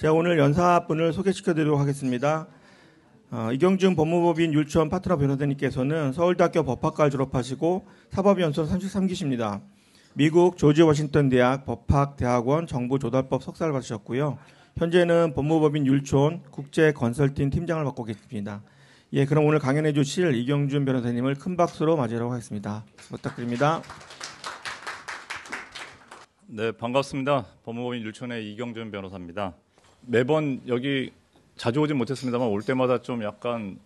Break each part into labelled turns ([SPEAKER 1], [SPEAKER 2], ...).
[SPEAKER 1] 제가 오늘 연사분을 소개시켜드리도록 하겠습니다. 이경준 법무법인 율촌 파트너 변호사님께서는 서울대학교 법학과를 졸업하시고 사법연수원 33기십니다. 미국 조지 워싱턴 대학 법학대학원 정보조달법 석사를 받으셨고요. 현재는 법무법인 율촌 국제 컨설팅 팀장을 맡고 계십니다. 예, 그럼 오늘 강연해 주실 이경준 변호사님을 큰 박수로 맞이하도록 하겠습니다. 부탁드립니다.
[SPEAKER 2] 네, 반갑습니다. 법무법인 율촌의 이경준 변호사입니다. 매번 여기 자주 오진 못했습니다만 올 때마다 좀 약간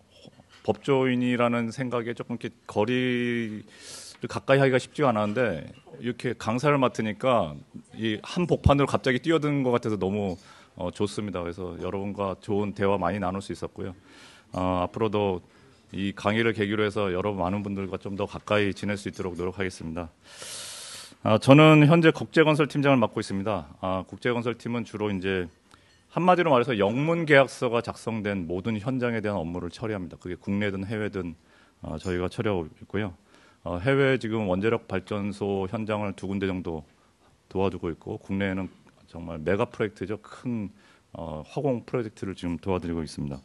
[SPEAKER 2] 법조인이라는 생각에 조금 이렇게 거리를 가까이 하기가 쉽지가 않았는데 이렇게 강사를 맡으니까 이 한복판으로 갑자기 뛰어드는 것 같아서 너무 좋습니다. 그래서 여러분과 좋은 대화 많이 나눌 수 있었고요. 앞으로도 이 강의를 계기로 해서 여러분 많은 분들과 좀 더 가까이 지낼 수 있도록 노력하겠습니다. 저는 현재 국제건설팀장을 맡고 있습니다. 국제건설팀은 주로 이제 한마디로 말해서 영문 계약서가 작성된 모든 현장에 대한 업무를 처리합니다. 그게 국내든 해외든 저희가 처리하고 있고요. 해외 지금 원자력 발전소 현장을 2군데 정도 도와주고 있고 국내에는 정말 메가 프로젝트죠. 큰 화공 프로젝트를 지금 도와드리고 있습니다.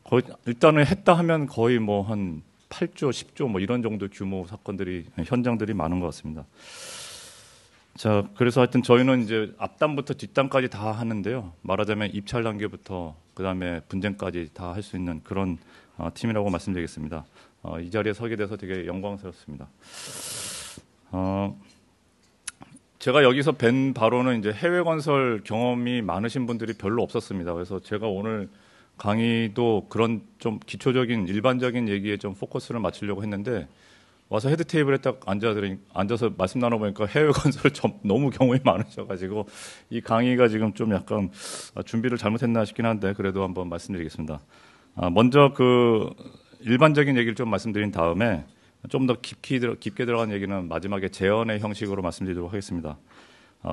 [SPEAKER 2] 거의 일단은 했다 하면 거의 뭐 한 8조, 10조 뭐 이런 정도 규모 사건들이 현장들이 많은 것 같습니다. 자, 그래서 하여튼 저희는 이제 앞단부터 뒷단까지 다 하는데요. 말하자면 입찰 단계부터 그다음에 분쟁까지 다 할 수 있는 그런 팀이라고 말씀드리겠습니다. 이 자리에 서게 돼서 되게 영광스럽습니다. 제가 여기서 뵌 바로는 이제 해외 건설 경험이 많으신 분들이 별로 없었습니다. 그래서 제가 오늘 강의도 그런 좀 기초적인 일반적인 얘기에 좀 포커스를 맞추려고 했는데 와서 헤드 테이블에 딱 앉아서 말씀 나눠보니까 해외 건설 너무 경험이 많으셔가지고 이 강의가 지금 좀 약간 준비를 잘못했나 싶긴 한데 그래도 한번 말씀드리겠습니다. 먼저 그 일반적인 얘기를 좀 말씀드린 다음에 좀 더 깊게 들어간 얘기는 마지막에 재연의 형식으로 말씀드리도록 하겠습니다.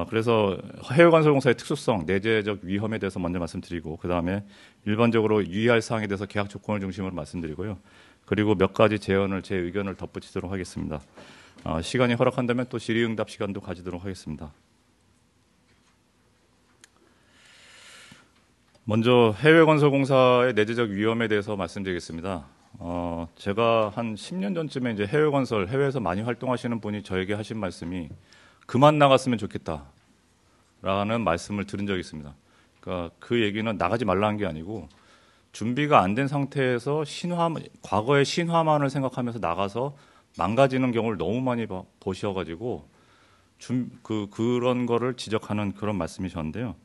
[SPEAKER 2] 그래서 해외건설공사의 특수성, 내재적 위험에 대해서 먼저 말씀드리고 그 다음에 일반적으로 유의할 사항에 대해서 계약 조건을 중심으로 말씀드리고요. 그리고 몇 가지 재연을 제 의견을 덧붙이도록 하겠습니다. 시간이 허락한다면 또 질의응답 시간도 가지도록 하겠습니다. 먼저 해외건설공사의 내재적 위험에 대해서 말씀드리겠습니다. 제가 한 10년 전쯤에 이제 해외에서 많이 활동하시는 분이 저에게 하신 말씀이 그만 나갔으면 좋겠다라는 말씀을 들은 적이 있습니다. 그러니까 그 얘기는 나가지 말라는 게 아니고 준비가 안 된 상태에서 과거의 신화만을 생각하면서 나가서 망가지는 경우를 너무 많이 보셔가지고 그런 거를 지적하는 그런 말씀이셨는데요.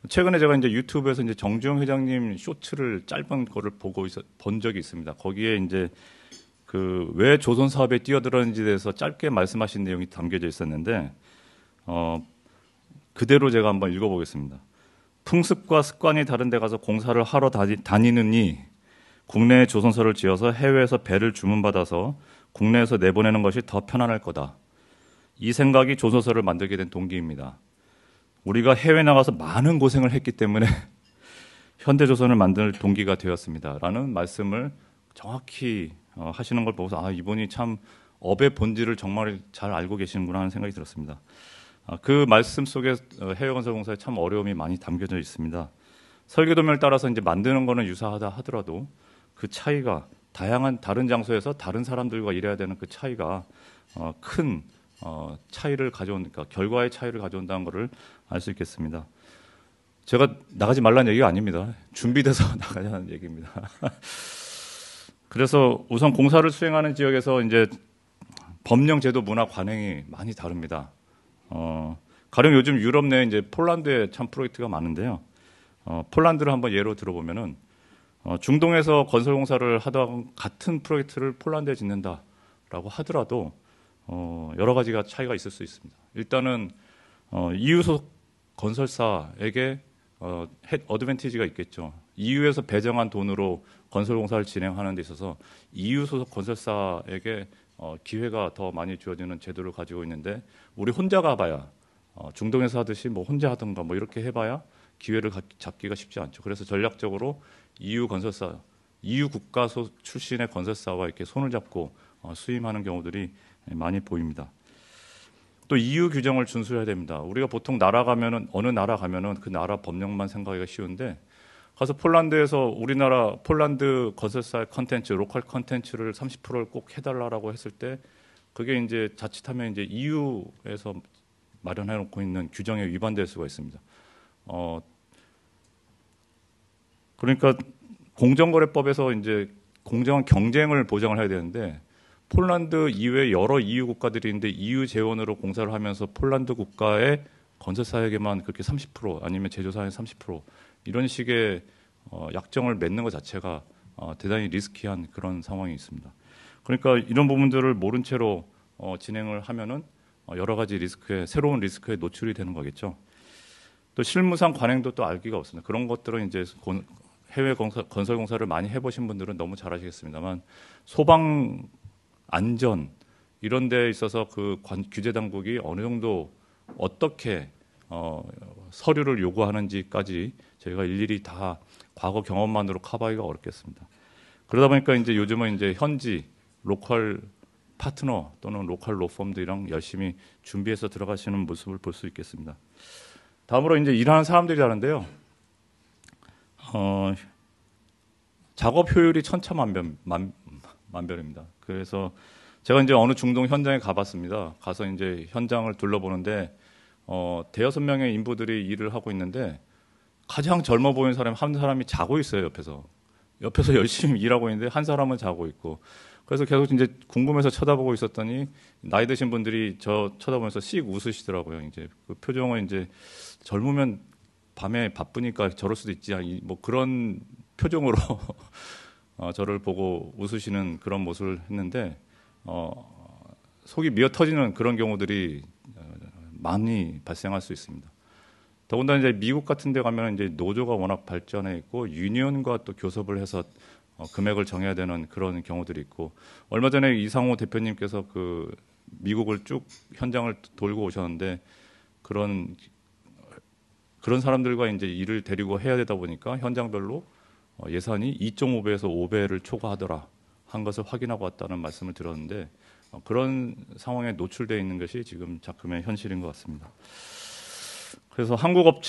[SPEAKER 2] 최근에 제가 이제 유튜브에서 이제 정주영 회장님 쇼츠를 짧은 거를 본 적이 있습니다. 거기에 이제 왜 조선 사업에 뛰어들었는지에 대해서 짧게 말씀하신 내용이 담겨져 있었는데 그대로 제가 한번 읽어보겠습니다. 풍습과 습관이 다른 데 가서 공사를 하러 다니느니 국내에 조선소를 지어서 해외에서 배를 주문받아서 국내에서 내보내는 것이 더 편안할 거다. 이 생각이 조선소를 만들게 된 동기입니다. 우리가 해외 나가서 많은 고생을 했기 때문에 현대조선을 만들 동기가 되었습니다. 라는 말씀을 정확히 하시는 걸 보고서 이분이 참 업의 본질을 정말 잘 알고 계시는구나 하는 생각이 들었습니다. 그 말씀 속에 해외건설공사에 참 어려움이 많이 담겨져 있습니다. 설계도면을 따라서 이제 만드는 거는 유사하다 하더라도 그 차이가 다양한 다른 장소에서 다른 사람들과 일해야 되는 그 차이가 큰 차이를 가져오니까 결과의 차이를 가져온다는 것을 알 수 있겠습니다. 제가 나가지 말라는 얘기가 아닙니다. 준비돼서 나가자는 얘기입니다. 그래서 우선 공사를 수행하는 지역에서 이제 법령, 제도, 문화, 관행이 많이 다릅니다. 가령 요즘 유럽 내에 이제 폴란드에 참 프로젝트가 많은데요. 폴란드를 한번 예로 들어보면은 중동에서 건설공사를 하던 같은 프로젝트를 폴란드에 짓는다라고 하더라도 여러 가지가 차이가 있을 수 있습니다. 일단은 EU 소속 건설사에게 어드밴티지가 있겠죠. EU에서 배정한 돈으로 건설공사를 진행하는 데 있어서 EU 소속 건설사에게 기회가 더 많이 주어지는 제도를 가지고 있는데 우리 혼자 가봐야 중동에서 하듯이 뭐 혼자 하든가 뭐 이렇게 해봐야 기회를 잡기가 쉽지 않죠. 그래서 전략적으로 EU 건설사, EU 국가 출신의 건설사와 이렇게 손을 잡고 수임하는 경우들이 많이 보입니다. 또 EU 규정을 준수해야 됩니다. 우리가 보통 나라 가면은 어느 나라 가면은 그 나라 법령만 생각하기가 쉬운데 가서 폴란드에서 우리나라 폴란드 건설사의 컨텐츠, 로컬 컨텐츠를 30%를 꼭 해달라고 했을 때 그게 이제 자칫하면 이제 EU에서 마련해 놓고 있는 규정에 위반될 수가 있습니다. 그러니까 공정거래법에서 이제 공정한 경쟁을 보장을 해야 되는데 폴란드 이외 여러 EU 국가들이 있는데 EU 재원으로 공사를 하면서 폴란드 국가의 건설사에게만 그렇게 30% 아니면 제조사의 30% 이런 식의 약정을 맺는 것 자체가 대단히 리스키한 그런 상황이 있습니다. 그러니까 이런 부분들을 모른 채로 진행을 하면은 여러 가지 리스크에 새로운 리스크에 노출이 되는 거겠죠. 또 실무상 관행도 또 알기가 없습니다. 그런 것들은 이제 해외 건설 공사를 많이 해보신 분들은 너무 잘 아시겠습니다만 소방 안전 이런 데 있어서 그 규제 당국이 어느 정도 어떻게 서류를 요구하는지까지 저희가 일일이 다 과거 경험만으로 커버하기가 어렵겠습니다. 그러다 보니까 이제 요즘은 이제 현지 로컬 파트너 또는 로컬 로펌들이랑 열심히 준비해서 들어가시는 모습을 볼 수 있겠습니다. 다음으로 이제 일하는 사람들이라는데요. 작업 효율이 천차만별입니다. 그래서 제가 이제 어느 중동 현장에 가봤습니다. 가서 이제 현장을 둘러보는데 대여섯 명의 인부들이 일을 하고 있는데 가장 젊어 보이는 사람이 한 사람이 자고 있어요. 옆에서 열심히 일하고 있는데 한 사람은 자고 있고 그래서 계속 이제 궁금해서 쳐다보고 있었더니 나이 드신 분들이 저 쳐다보면서 씩 웃으시더라고요. 이제 그 표정은 이제 젊으면 밤에 바쁘니까 저럴 수도 있지 뭐 그런 표정으로 저를 보고 웃으시는 그런 모습을 했는데 속이 미어 터지는 그런 경우들이 많이 발생할 수 있습니다. 더군다나 이제 미국 같은 데 가면 이제 노조가 워낙 발전해 있고 유니언과 또 교섭을 해서 금액을 정해야 되는 그런 경우들이 있고 얼마 전에 이상호 대표님께서 그 미국을 쭉 현장을 돌고 오셨는데 그런 사람들과 이제 일을 데리고 해야 되다 보니까 현장별로 예산이 2.5배에서 5배를 초과하더라 한 것을 확인하고 왔다는 말씀을 들었는데 그런 상황에 노출되어 있는 것이 지금 작금의 현실인 것 같습니다. 그래서 한국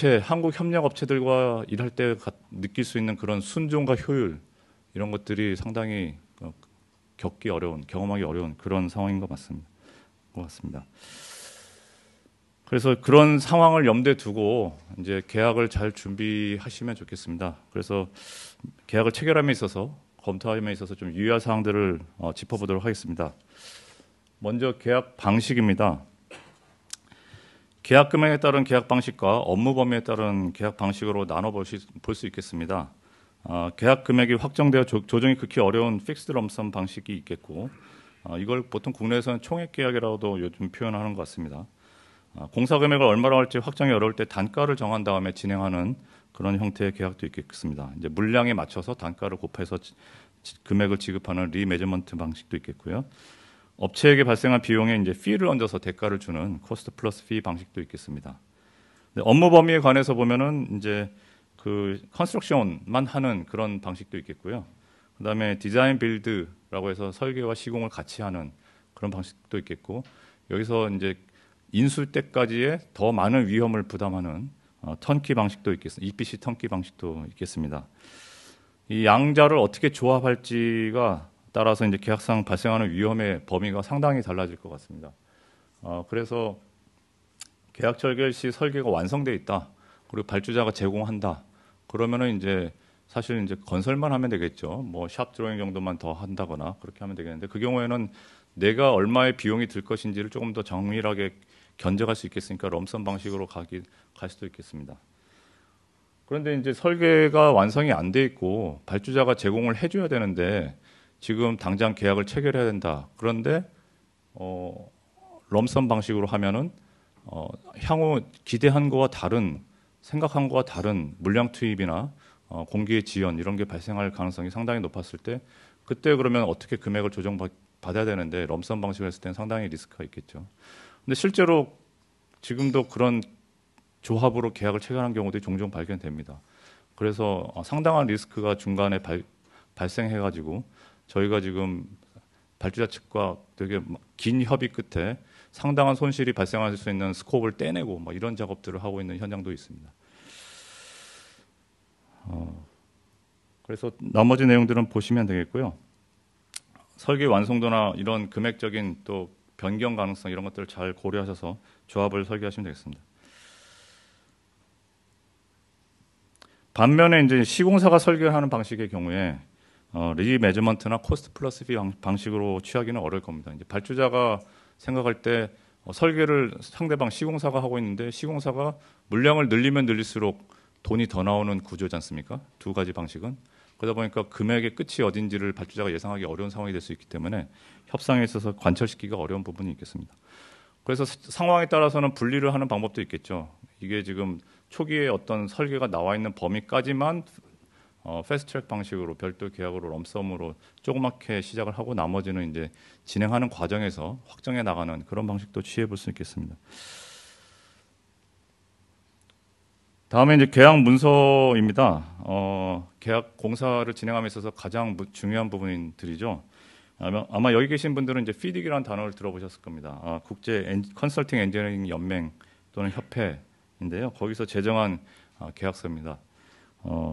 [SPEAKER 2] 협력 업체들과 일할 때 느낄 수 있는 그런 순종과 효율 이런 것들이 상당히 경험하기 어려운 그런 상황인 것 같습니다. 그래서 그런 상황을 염두에 두고 이제 계약을 잘 준비하시면 좋겠습니다. 그래서 계약을 체결함에 있어서 검토함에 있어서 좀 유의할 사항들을 짚어보도록 하겠습니다. 먼저 계약 방식입니다. 계약 금액에 따른 계약 방식과 업무 범위에 따른 계약 방식으로 나눠 볼 수 있겠습니다. 계약 금액이 확정되어 조정이 극히 어려운 픽스드 럼섬 방식이 있겠고 이걸 보통 국내에서는 총액 계약이라고도 요즘 표현하는 것 같습니다. 공사 금액을 얼마로 할지 확정이 어려울 때 단가를 정한 다음에 진행하는 그런 형태의 계약도 있겠습니다. 이제 물량에 맞춰서 단가를 곱해서 금액을 지급하는 리매저먼트 방식도 있겠고요. 업체에게 발생한 비용에 이제 피를 얹어서 대가를 주는 코스트 플러스 피 방식도 있겠습니다. 업무 범위에 관해서 보면은 이제 그 컨스트럭션만 하는 그런 방식도 있겠고요. 그다음에 디자인 빌드라고 해서 설계와 시공을 같이 하는 그런 방식도 있겠고 여기서 이제 인수 때까지의 더 많은 위험을 부담하는 턴키 방식도 있겠습니다. EPC 턴키 방식도 있겠습니다. 이 양자를 어떻게 조합할지가 따라서 이제 계약상 발생하는 위험의 범위가 상당히 달라질 것 같습니다. 그래서 계약 체결 시 설계가 완성돼 있다. 그리고 발주자가 제공한다. 그러면은 이제 사실 이제 건설만 하면 되겠죠. 뭐 샵 드로잉 정도만 더 한다거나 그렇게 하면 되겠는데 그 경우에는 내가 얼마의 비용이 들 것인지를 조금 더 정밀하게 견적할 수 있겠으니까 럼섬 방식으로 갈 수도 있겠습니다. 그런데 이제 설계가 완성이 안 돼 있고 발주자가 제공을 해줘야 되는데 지금 당장 계약을 체결해야 된다. 그런데 럼섬 방식으로 하면은 향후 기대한 거와 다른 생각한 거와 다른 물량 투입이나 공기의 지연 이런 게 발생할 가능성이 상당히 높았을 때 그때 그러면 어떻게 금액을 조정받아야 되는데 럼섬 방식으로 했을 때는 상당히 리스크가 있겠죠. 근데 실제로 지금도 그런 조합으로 계약을 체결한 경우들이 종종 발견됩니다. 그래서 상당한 리스크가 중간에 발생해가지고 저희가 지금 발주자 측과 되게 긴 협의 끝에 상당한 손실이 발생할 수 있는 스코프를 떼내고 뭐 이런 작업들을 하고 있는 현장도 있습니다. 그래서 나머지 내용들은 보시면 되겠고요. 설계 완성도나 이런 금액적인 또 변경 가능성 이런 것들을 잘 고려하셔서 조합을 설계하시면 되겠습니다. 반면에 이제 시공사가 설계하는 방식의 경우에 리매저먼트나 코스트 플러스 피 방식으로 취하기는 어려울 겁니다. 이제 발주자가 생각할 때 설계를 상대방 시공사가 하고 있는데 시공사가 물량을 늘리면 늘릴수록 돈이 더 나오는 구조지 않습니까? 두 가지 방식은. 그러다 보니까 금액의 끝이 어딘지를 발주자가 예상하기 어려운 상황이 될 수 있기 때문에 협상에 있어서 관철시키기가 어려운 부분이 있겠습니다. 그래서 상황에 따라서는 분리를 하는 방법도 있겠죠. 이게 지금 초기에 어떤 설계가 나와 있는 범위까지만 패스트트랙 방식으로 별도 계약으로 럼섬으로 조그맣게 시작을 하고 나머지는 이제 진행하는 과정에서 확정해 나가는 그런 방식도 취해 볼 수 있겠습니다. 다음에 이제 계약 문서입니다. 계약 공사를 진행함에 있어서 가장 중요한 부분들이죠. 아마 여기 계신 분들은 이제 피딕이라는 단어를 들어보셨을 겁니다. 국제 컨설팅 엔지니어링 연맹 또는 협회인데요. 거기서 제정한 계약서입니다.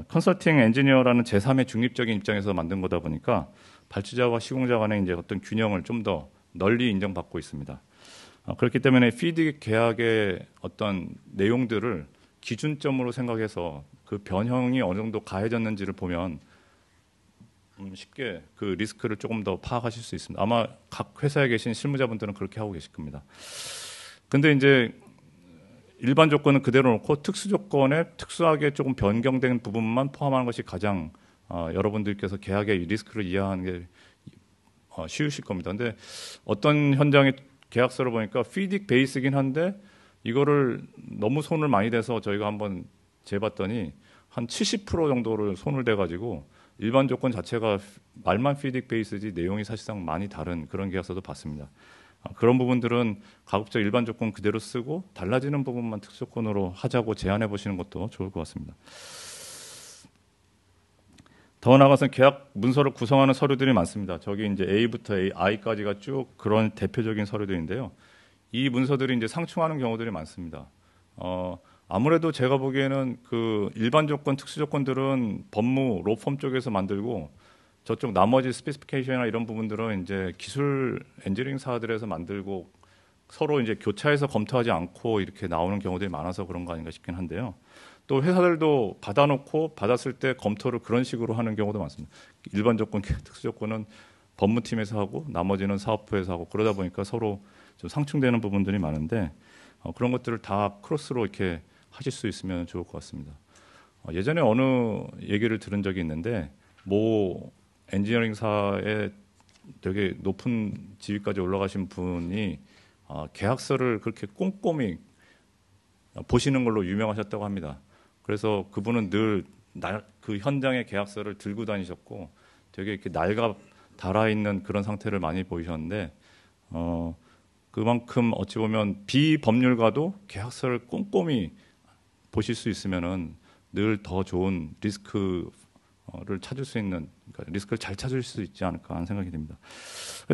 [SPEAKER 2] 컨설팅 엔지니어라는 제3의 중립적인 입장에서 만든 거다 보니까 발주자와 시공자 간의 이제 어떤 균형을 좀 더 널리 인정받고 있습니다. 그렇기 때문에 피딕 계약의 어떤 내용들을 기준점으로 생각해서 그 변형이 어느 정도 가해졌는지를 보면 쉽게 그 리스크를 조금 더 파악하실 수 있습니다. 아마 각 회사에 계신 실무자분들은 그렇게 하고 계실 겁니다. 근데 이제 일반 조건은 그대로 놓고 특수 조건에 특수하게 조금 변경된 부분만 포함하는 것이 가장 여러분들께서 계약의 리스크를 이해하는 게 쉬우실 겁니다. 근데 어떤 현장의 계약서를 보니까 피딕 베이스긴 한데 이거를 너무 손을 많이 대서 저희가 한번 재봤더니 한 70% 정도를 손을 대가지고 일반 조건 자체가 말만 피딕 베이스지 내용이 사실상 많이 다른 그런 계약서도 봤습니다. 그런 부분들은 가급적 일반 조건 그대로 쓰고 달라지는 부분만 특수 조건으로 하자고 제안해 보시는 것도 좋을 것 같습니다. 더 나아가서 계약 문서를 구성하는 서류들이 많습니다. 저기 이제 A부터 I까지가 쭉 그런 대표적인 서류들인데요. 이 문서들이 이제 상충하는 경우들이 많습니다. 아무래도 제가 보기에는 그 일반 조건, 특수 조건들은 법무, 로펌 쪽에서 만들고 저쪽 나머지 스페시피케이션이나 이런 부분들은 이제 기술 엔지니어링사들에서 만들고 서로 이제 교차해서 검토하지 않고 이렇게 나오는 경우들이 많아서 그런 거 아닌가 싶긴 한데요. 또 회사들도 받아놓고 받았을 때 검토를 그런 식으로 하는 경우도 많습니다. 일반 조건, 특수 조건은 법무팀에서 하고 나머지는 사업부에서 하고 그러다 보니까 서로 좀 상충되는 부분들이 많은데 그런 것들을 다 크로스로 이렇게 하실 수 있으면 좋을 것 같습니다. 예전에 어느 얘기를 들은 적이 있는데 모 엔지니어링사에 되게 높은 지위까지 올라가신 분이 계약서를 그렇게 꼼꼼히 보시는 걸로 유명하셨다고 합니다. 그래서 그분은 늘 그 현장의 계약서를 들고 다니셨고 되게 이렇게 낡아 달아있는 그런 상태를 많이 보이셨는데 그만큼 어찌 보면 비법률가도 계약서를 꼼꼼히 보실 수 있으면은 늘 더 좋은 리스크를 찾을 수 있는, 그러니까 리스크를 잘 찾을 수 있지 않을까 하는 생각이 듭니다.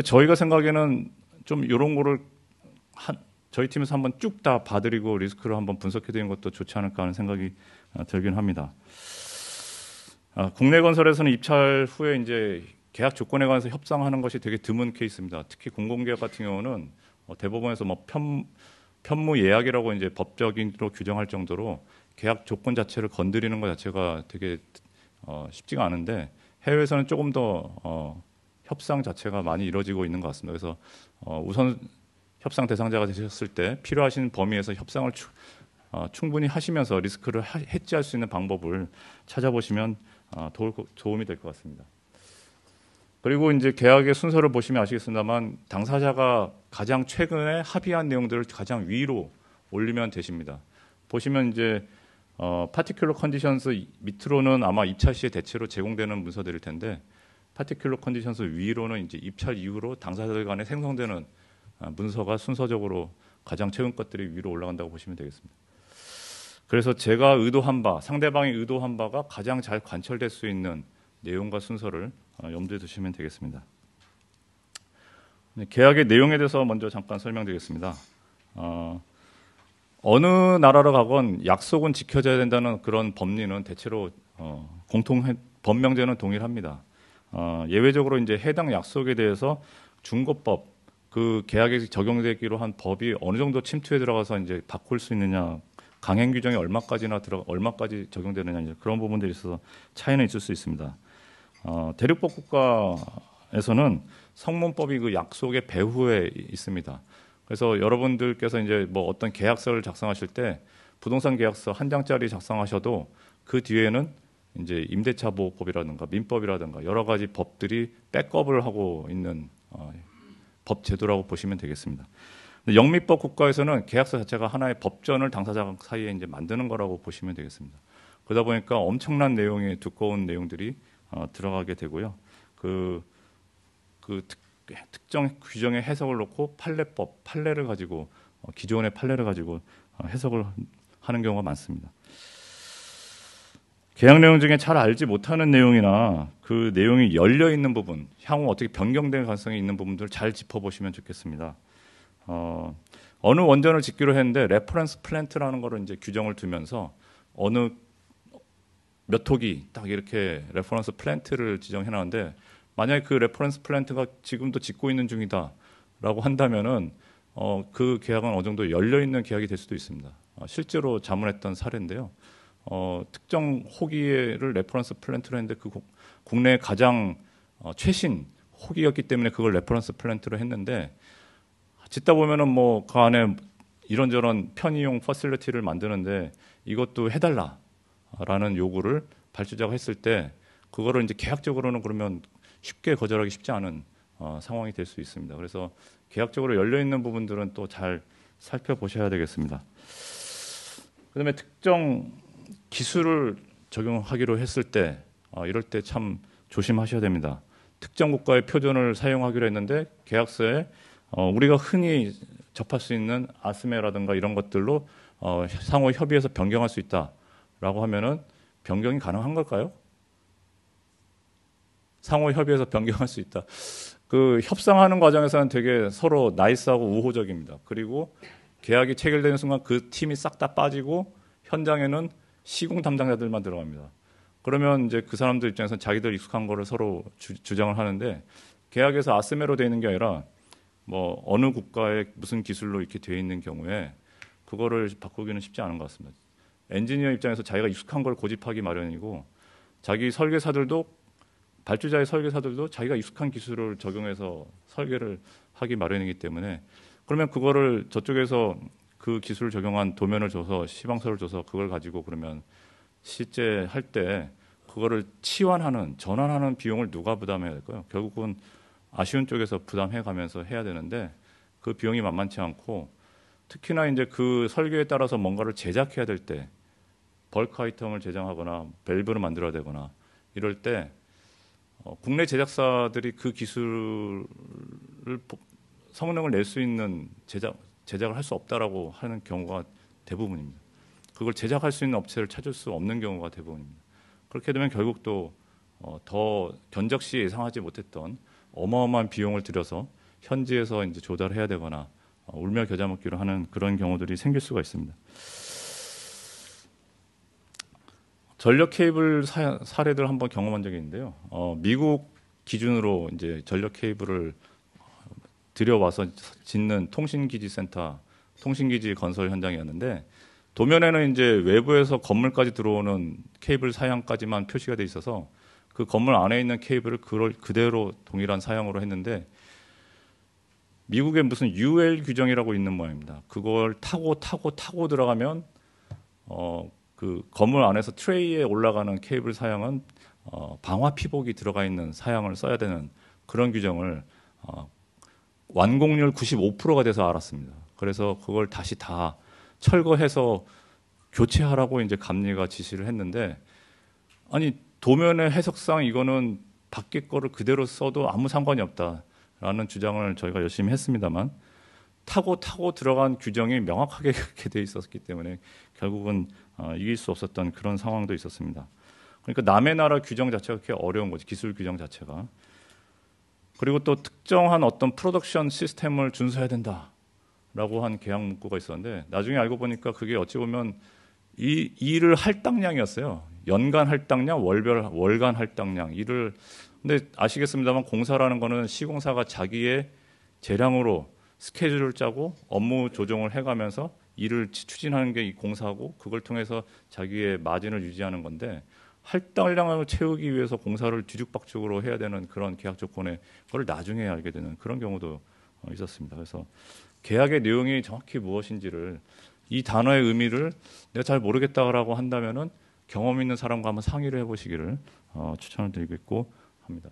[SPEAKER 2] 저희가 생각에는 좀 이런 거를 저희 팀에서 한번 쭉 다 봐드리고 리스크를 한번 분석해드리는 것도 좋지 않을까 하는 생각이 들긴 합니다. 국내 건설에서는 입찰 후에 이제 계약 조건에 관해서 협상하는 것이 되게 드문 케이스입니다. 특히 공공기업 같은 경우는 대법원에서 뭐 편무 예약이라고 이제 법적으로 규정할 정도로 계약 조건 자체를 건드리는 것 자체가 되게 쉽지가 않은데 해외에서는 조금 더 협상 자체가 많이 이루어지고 있는 것 같습니다. 그래서 우선 협상 대상자가 되셨을 때 필요하신 범위에서 협상을 충분히 하시면서 리스크를 해지할 수 있는 방법을 찾아보시면 도움이 될 것 같습니다. 그리고 이제 계약의 순서를 보시면 아시겠습니다만 당사자가 가장 최근에 합의한 내용들을 가장 위로 올리면 되십니다. 보시면 이제 particular conditions 밑으로는 아마 입찰 시에 대체로 제공되는 문서들일 텐데 particular conditions 위로는 이제 입찰 이후로 당사자들 간에 생성되는 문서가 순서적으로 가장 최근 것들이 위로 올라간다고 보시면 되겠습니다. 그래서 제가 의도한 바, 상대방이 의도한 바가 가장 잘 관철될 수 있는 내용과 순서를 염두에 두시면 되겠습니다. 계약의 내용에 대해서 먼저 잠깐 설명드리겠습니다. 어느 나라로 가건 약속은 지켜져야 된다는 그런 법리는 대체로 법명제는 동일합니다. 예외적으로 이제 해당 약속에 대해서 중고법 그 계약에 적용되기로 한 법이 어느 정도 침투에 들어가서 이제 바꿀 수 있느냐, 강행 규정이 얼마까지 적용되느냐, 이제 그런 부분들이 있어서 차이는 있을 수 있습니다. 대륙법 국가에서는 성문법이 그 약속의 배후에 있습니다. 그래서 여러분들께서 이제 뭐 어떤 계약서를 작성하실 때 부동산 계약서 한 장짜리 작성하셔도 그 뒤에는 이제 임대차 보호법이라든가 민법이라든가 여러 가지 법들이 백업을 하고 있는 법 제도라고 보시면 되겠습니다. 영미법 국가에서는 계약서 자체가 하나의 법전을 당사자 사이에 이제 만드는 거라고 보시면 되겠습니다. 그러다 보니까 엄청난 내용의 두꺼운 내용들이 들어가게 되고요. 특정 규정의 해석을 놓고 판례를 가지고 기존의 판례를 가지고 해석을 하는 경우가 많습니다. 계약 내용 중에 잘 알지 못하는 내용이나 그 내용이 열려 있는 부분, 향후 어떻게 변경될 가능성이 있는 부분들을 잘 짚어보시면 좋겠습니다. 어느 원전을 짓기로 했는데 레퍼런스 플랜트라는 거를 이제 규정을 두면서 어느 몇 호기 딱 이렇게 레퍼런스 플랜트를 지정해 놨는데 만약에 그 레퍼런스 플랜트가 지금도 짓고 있는 중이다라고 한다면은 그 계약은 어느 정도 열려 있는 계약이 될 수도 있습니다. 실제로 자문했던 사례인데요. 특정 호기를 레퍼런스 플랜트로 했는데 그 국내 가장 최신 호기였기 때문에 그걸 레퍼런스 플랜트로 했는데 짓다 보면은 뭐 그 안에 이런저런 편의용 퍼실리티를 만드는데 이것도 해달라라는 요구를 발주자가 했을 때 그거를 이제 계약적으로는 그러면 쉽게 거절하기 쉽지 않은 상황이 될 수 있습니다. 그래서 계약적으로 열려 있는 부분들은 또 잘 살펴보셔야 되겠습니다. 그다음에 특정 기술을 적용하기로 했을 때 이럴 때 참 조심하셔야 됩니다. 특정 국가의 표준을 사용하기로 했는데 계약서에 우리가 흔히 접할 수 있는 아스메라든가 이런 것들로 상호 협의해서 변경할 수 있다라고 하면은 변경이 가능한 걸까요? 상호 협의해서 변경할 수 있다. 그 협상하는 과정에서는 되게 서로 나이스하고 우호적입니다. 그리고 계약이 체결되는 순간 그 팀이 싹 다 빠지고 현장에는 시공 담당자들만 들어갑니다. 그러면 이제 그 사람들 입장에서는 자기들 익숙한 거를 서로 주장을 하는데 계약에서 아스메로 되어 있는 게 아니라 뭐 어느 국가의 무슨 기술로 이렇게 되어 있는 경우에 그거를 바꾸기는 쉽지 않은 것 같습니다. 엔지니어 입장에서 자기가 익숙한 걸 고집하기 마련이고 자기 설계사들도 발주자의 설계사들도 자기가 익숙한 기술을 적용해서 설계를 하기 마련이기 때문에 그러면 그거를 저쪽에서 그 기술을 적용한 도면을 줘서 시방서를 줘서 그걸 가지고 그러면 실제 할 때 그거를 전환하는 비용을 누가 부담해야 될까요? 결국은 아쉬운 쪽에서 부담해 가면서 해야 되는데 그 비용이 만만치 않고 특히나 이제 그 설계에 따라서 뭔가를 제작해야 될 때 벌크 아이템을 제작하거나 밸브를 만들어야 되거나 이럴 때 국내 제작사들이 그 기술을 성능을 낼 수 있는 제작을 할 수 없다라고 하는 경우가 대부분입니다. 그걸 제작할 수 있는 업체를 찾을 수 없는 경우가 대부분입니다. 그렇게 되면 결국 또 더 견적시 예상하지 못했던 어마어마한 비용을 들여서 현지에서 이제 조달해야 되거나 울며 겨자 먹기로 하는 그런 경우들이 생길 수가 있습니다. 전력 케이블 사례들 한번 경험한 적이 있는데요. 미국 기준으로 이제 전력 케이블을 들여와서 짓는 통신기지 건설 현장이었는데 도면에는 이제 외부에서 건물까지 들어오는 케이블 사양까지만 표시가 돼 있어서 그 건물 안에 있는 케이블을 그대로 동일한 사양으로 했는데 미국에 무슨 UL 규정이라고 있는 모양입니다. 그걸 타고 들어가면 그 건물 안에서 트레이에 올라가는 케이블 사양은 방화 피복이 들어가 있는 사양을 써야 되는 그런 규정을 완공률 95%가 돼서 알았습니다. 그래서 그걸 다시 다 철거해서 교체하라고 이제 감리가 지시를 했는데 아니 도면의 해석상 이거는 밖에 거를 그대로 써도 아무 상관이 없다라는 주장을 저희가 열심히 했습니다만 타고 들어간 규정이 명확하게 그렇게 돼 있었기 때문에 결국은 이길 수 없었던 그런 상황도 있었습니다. 그러니까 남의 나라 규정 자체가 그렇게 어려운 거지, 기술 규정 자체가. 그리고 또 특정한 어떤 프로덕션 시스템을 준수해야 된다라고 한 계약 문구가 있었는데 나중에 알고 보니까 그게 어찌 보면 이 일을 할당량이었어요. 연간 할당량, 월간 할당량 일을. 근데 아시겠습니다만 공사라는 거는 시공사가 자기의 재량으로 스케줄을 짜고 업무 조정을 해가면서 일을 추진하는 게 이 공사고 그걸 통해서 자기의 마진을 유지하는 건데 할당량을 채우기 위해서 공사를 뒤죽박죽으로 해야 되는 그런 계약 조건에 그걸 나중에 알게 되는 그런 경우도 있었습니다. 그래서 계약의 내용이 정확히 무엇인지를 이 단어의 의미를 내가 잘 모르겠다라고 한다면은 경험 있는 사람과 한번 상의를 해보시기를 추천을 드리겠고 합니다.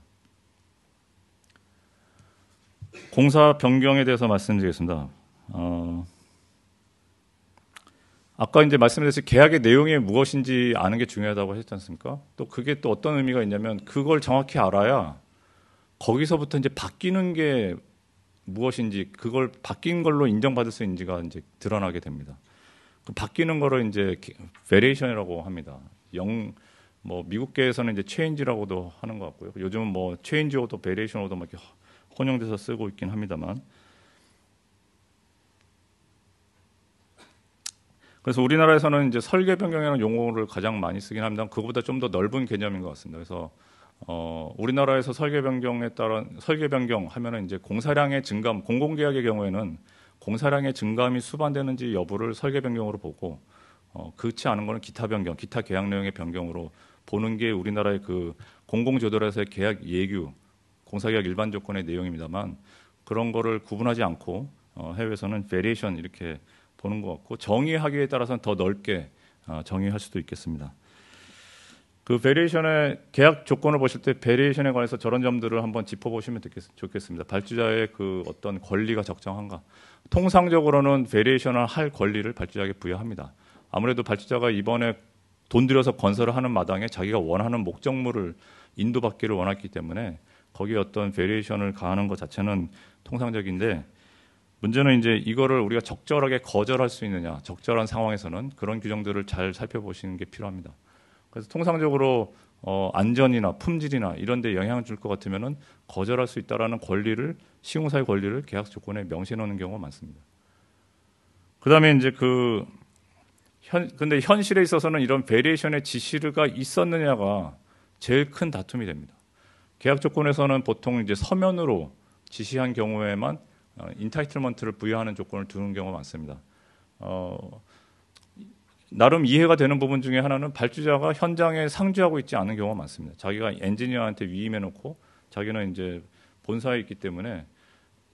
[SPEAKER 2] 공사 변경에 대해서 말씀드리겠습니다. 아까 이제 말씀드렸듯이 계약의 내용이 무엇인지 아는 게 중요하다고 하셨지 않습니까? 또 그게 또 어떤 의미가 있냐면 그걸 정확히 알아야 거기서부터 이제 바뀌는 게 무엇인지 그걸 바뀐 걸로 인정받을 수 있는지가 이제 드러나게 됩니다. 바뀌는 거를 이제 베리에이션이라고 합니다. 뭐 미국계에서는 이제 체인지라고도 하는 것 같고요. 요즘은 뭐 체인지 오더, 베리에이션 오더 막 이렇게 혼용돼서 쓰고 있긴 합니다만. 그래서 우리나라에서는 이제 설계 변경이라는 용어를 가장 많이 쓰긴 합니다. 그거보다 좀 더 넓은 개념인 것 같습니다. 그래서 우리나라에서 설계 변경에 따른 설계 변경 하면은 이제 공사량의 증감, 공공계약의 경우에는 공사량의 증감이 수반되는지 여부를 설계 변경으로 보고 그렇지 않은 거는 기타 변경, 기타 계약 내용의 변경으로 보는 게 우리나라의 그 공공조달에서의 계약 예규, 공사계약 일반 조건의 내용입니다만 그런 거를 구분하지 않고 해외에서는 베리에이션 이렇게 보는 것 같고 정의하기에 따라서는 더 넓게 정의할 수도 있겠습니다. 그 베리에이션의 계약 조건을 보실 때 베리에이션에 관해서 저런 점들을 한번 짚어보시면 좋겠습니다. 발주자의 그 어떤 권리가 적정한가? 통상적으로는 베리에이션을 할 권리를 발주자에게 부여합니다. 아무래도 발주자가 이번에 돈 들여서 건설을 하는 마당에 자기가 원하는 목적물을 인도받기를 원했기 때문에 거기에 어떤 베리에이션을 가하는 것 자체는 통상적인데 문제는 이제 이거를 우리가 적절하게 거절할 수 있느냐, 적절한 상황에서는 그런 규정들을 잘 살펴보시는 게 필요합니다. 그래서 통상적으로 안전이나 품질이나 이런 데 영향을 줄 것 같으면은 거절할 수 있다라는 권리를 시공사의 권리를 계약 조건에 명시해 놓는 경우가 많습니다. 그다음에 이제 근데 현실에 있어서는 이런 베리에이션의 지시가 있었느냐가 제일 큰 다툼이 됩니다. 계약 조건에서는 보통 이제 서면으로 지시한 경우에만 인타이틀먼트를 부여하는 조건을 두는 경우가 많습니다. 나름 이해가 되는 부분 중에 하나는 발주자가 현장에 상주하고 있지 않은 경우가 많습니다. 자기가 엔지니어한테 위임해놓고 자기는 이제 본사에 있기 때문에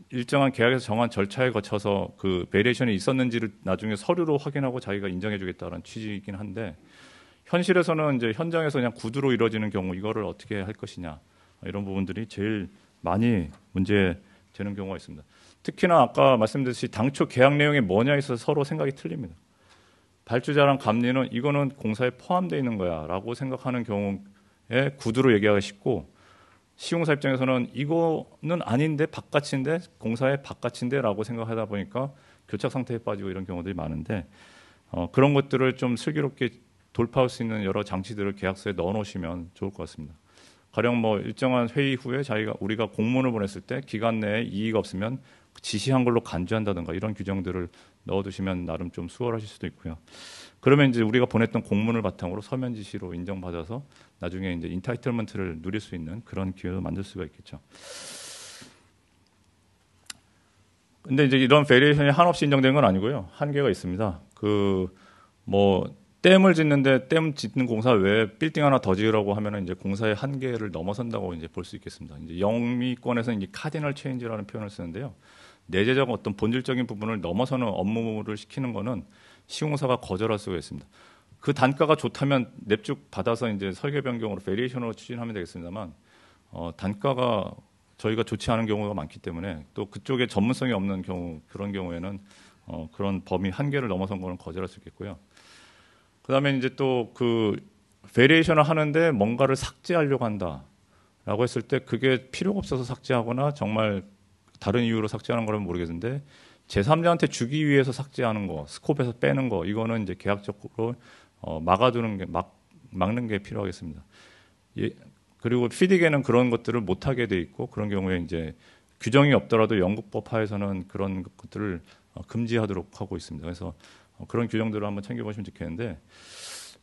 [SPEAKER 2] 일정한 계약에서 정한 절차에 거쳐서 그 베리에이션이 있었는지를 나중에 서류로 확인하고 자기가 인정해주겠다는 취지이긴 한데 현실에서는 이제 현장에서 그냥 구두로 이루어지는 경우 이거를 어떻게 할 것이냐 이런 부분들이 제일 많이 문제되는 경우가 있습니다. 특히나 아까 말씀드렸듯이 당초 계약 내용이 뭐냐에 있어서 서로 생각이 틀립니다. 발주자랑 감리는 이거는 공사에 포함되어 있는 거야 라고 생각하는 경우에 구두로 얘기하기 쉽고 시공사 입장에서는 이거는 아닌데 바깥인데 공사의 바깥인데 라고 생각하다 보니까 교착 상태에 빠지고 이런 경우들이 많은데 그런 것들을 좀 슬기롭게 돌파할 수 있는 여러 장치들을 계약서에 넣어 놓으시면 좋을 것 같습니다. 가령 뭐 일정한 회의 후에 우리가 공문을 보냈을 때 기간 내에 이의가 없으면 지시한 걸로 간주한다든가 이런 규정들을 넣어두시면 나름 좀 수월하실 수도 있고요. 그러면 이제 우리가 보냈던 공문을 바탕으로 서면 지시로 인정받아서 나중에 이제 인타이틀먼트를 누릴 수 있는 그런 기회를 만들 수가 있겠죠. 근데 이제 이런 베리에이션이 한없이 인정된 건 아니고요. 한계가 있습니다. 댐을 짓는데 댐 짓는 공사 외에 빌딩 하나 더 지으라고 하면은 이제 공사의 한계를 넘어선다고 이제 볼 수 있겠습니다. 이제 영미권에서는 이제 카디널 체인지라는 표현을 쓰는데요. 내재적 어떤 본질적인 부분을 넘어서는 업무를 시키는 거는 시공사가 거절할 수가 있습니다. 그 단가가 좋다면 냅죽 받아서 이제 설계 변경으로 베리에이션으로 추진하면 되겠습니다만 단가가 저희가 좋지 않은 경우가 많기 때문에 또 그쪽에 전문성이 없는 경우 그런 경우에는 그런 범위 한계를 넘어선 거는 거절할 수 있겠고요. 그다음에 이제 또 그 베리에이션을 하는데 뭔가를 삭제하려고 한다라고 했을 때 그게 필요가 없어서 삭제하거나 정말 다른 이유로 삭제하는 거라면 모르겠는데 제3자한테 주기 위해서 삭제하는 거, 스콥에서 빼는 거 이거는 이제 계약적으로 막아두는 게 막는 게 필요하겠습니다. 그리고 피디계는 그런 것들을 못하게 돼 있고 그런 경우에 이제 규정이 없더라도 영국법 하에서는 그런 것들을 금지하도록 하고 있습니다. 그래서 그런 규정들을 한번 챙겨보시면 좋겠는데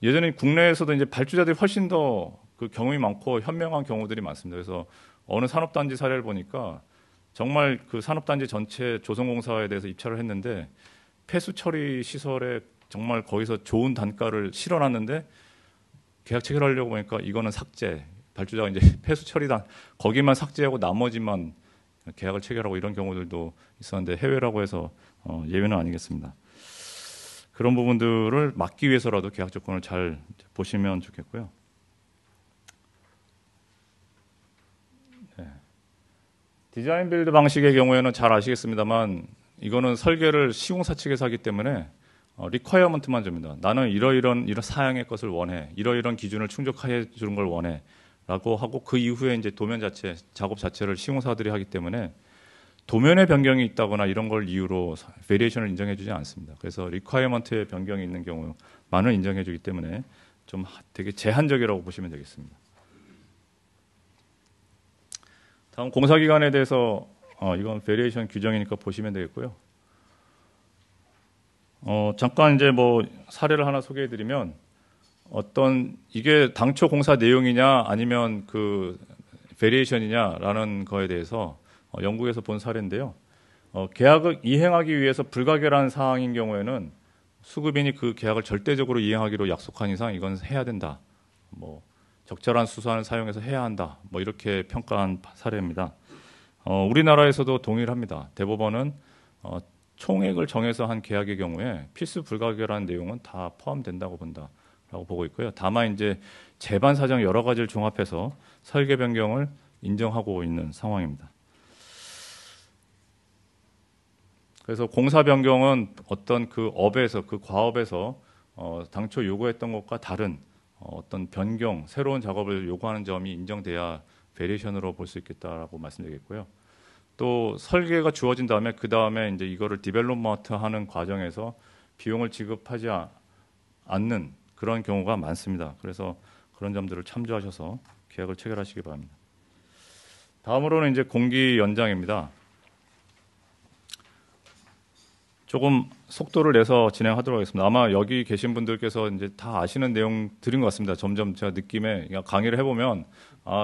[SPEAKER 2] 예전에 국내에서도 이제 발주자들이 훨씬 더 그 경험이 많고 현명한 경우들이 많습니다. 그래서 어느 산업단지 사례를 보니까 정말 그 산업단지 전체 조성공사에 대해서 입찰을 했는데 폐수 처리 시설에 정말 거기서 좋은 단가를 실어놨는데 계약 체결하려고 보니까 이거는 삭제. 발주자가 이제 폐수 처리단 거기만 삭제하고 나머지만 계약을 체결하고 이런 경우들도 있었는데 해외라고 해서 예외는 아니겠습니다. 그런 부분들을 막기 위해서라도 계약 조건을 잘 보시면 좋겠고요. 네. 디자인 빌드 방식의 경우에는 잘 아시겠습니다만 이거는 설계를 시공사 측에서 하기 때문에 리퀘어먼트만 줍니다. 나는 이런 사양의 것을 원해. 이런 기준을 충족해 주는 걸 원해. 라고 하고 그 이후에 이제 도면 자체, 작업 자체를 시공사들이 하기 때문에 도면의 변경이 있다거나 이런 걸 이유로 베리에이션을 인정해 주지 않습니다. 그래서 리퀘어먼트의 변경이 있는 경우만을 인정해 주기 때문에 좀 되게 제한적이라고 보시면 되겠습니다. 다음 공사기간에 대해서 이건 베리에이션 규정이니까 보시면 되겠고요. 잠깐 이제 뭐 사례를 하나 소개해 드리면 이게 당초 공사 내용이냐 아니면 그 베리에이션이냐라는 거에 대해서 영국에서 본 사례인데요. 계약을 이행하기 위해서 불가결한 사항인 경우에는 수급인이 그 계약을 절대적으로 이행하기로 약속한 이상 이건 해야 된다. 뭐 적절한 수단을 사용해서 해야 한다. 뭐 이렇게 평가한 사례입니다. 우리나라에서도 동일합니다. 대법원은 총액을 정해서 한 계약의 경우에 필수 불가결한 내용은 다 포함된다고 본다라고 보고 있고요. 다만 이제 재반 사정 여러 가지를 종합해서 설계 변경을 인정하고 있는 상황입니다. 그래서 공사 변경은 어떤 그 업에서 그 과업에서 당초 요구했던 것과 다른 어떤 변경, 새로운 작업을 요구하는 점이 인정돼야 베리에이션으로 볼 수 있겠다라고 말씀드리겠고요. 또 설계가 주어진 다음에 그 다음에 이제 이거를 디벨롭먼트 하는 과정에서 비용을 지급하지 않는 그런 경우가 많습니다. 그래서 그런 점들을 참조하셔서 계약을 체결하시기 바랍니다. 다음으로는 이제 공기 연장입니다. 조금 속도를 내서 진행하도록 하겠습니다. 아마 여기 계신 분들께서 이제 다 아시는 내용들인 것 같습니다. 점점 제가 느낌에 그냥 강의를 해보면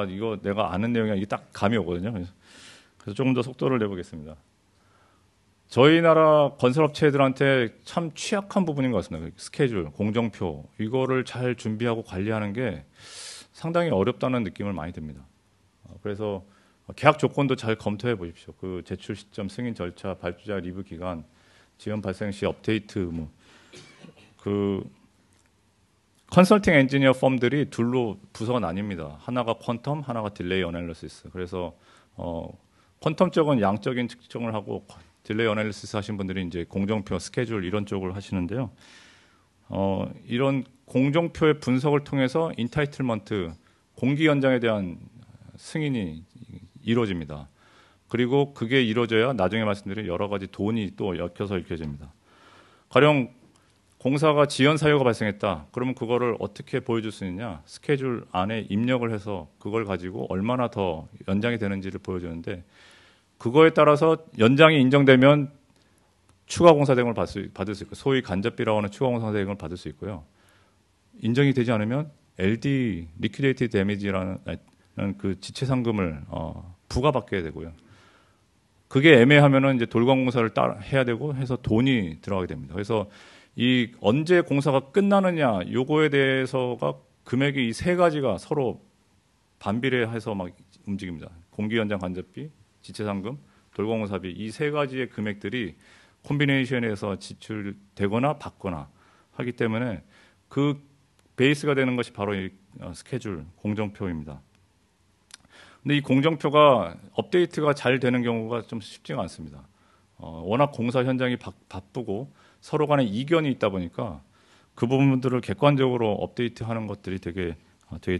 [SPEAKER 2] 이거 내가 아는 내용이 이게 딱 감이 오거든요. 그래서 조금 더 속도를 내보겠습니다. 저희 나라 건설업체들한테 참 취약한 부분인 것 같습니다. 스케줄, 공정표 이거를 잘 준비하고 관리하는 게 상당히 어렵다는 느낌을 많이 듭니다. 그래서 계약 조건도 잘 검토해 보십시오. 그 제출 시점, 승인 절차, 발주자 리뷰 기간, 지연 발생 시 업데이트, 그 컨설팅 엔지니어 펌들이 둘로 부서가 나뉩니다. 하나가 퀀텀, 하나가 딜레이 어널리시스. 그래서 퀀텀 쪽은 양적인 측정을 하고 딜레이 어널리시스 하신 분들이 이제 공정표, 스케줄 이런 쪽을 하시는데요. 이런 공정표의 분석을 통해서 인타이틀먼트, 공기 연장에 대한 승인이 이루어집니다. 그리고 그게 이루어져야 나중에 말씀드린 여러 가지 돈이 또 엮여서 읽혀집니다. 가령 공사가 지연 사유가 발생했다. 그러면 그거를 어떻게 보여줄 수 있느냐? 스케줄 안에 입력을 해서 그걸 가지고 얼마나 더 연장이 되는지를 보여주는데 그거에 따라서 연장이 인정되면 추가 공사 대행을 받을 수 있고 소위 간접비라고 하는 추가 공사 대행을 받을 수 있고요. 인정이 되지 않으면 LD, 리퀴데이티드 데미지라는 그 지체 상금을 부과받게 되고요. 그게 애매하면은 이제 돌관 공사를 해야 되고 해서 돈이 들어가게 됩니다. 그래서 이 언제 공사가 끝나느냐 요거에 대해서가 금액이 이 세 가지가 서로 반비례해서 막 움직입니다. 공기 연장 간접비, 지체 상금, 돌관 공사비 이 세 가지의 금액들이 콤비네이션에서 지출되거나 받거나 하기 때문에 그 베이스가 되는 것이 바로 이 스케줄 공정표입니다. 근데 이 공정표가 업데이트가 잘 되는 경우가 좀 쉽지가 않습니다. 워낙 공사 현장이 바쁘고 서로 간에 이견이 있다 보니까 그 부분들을 객관적으로 업데이트하는 것들이 되게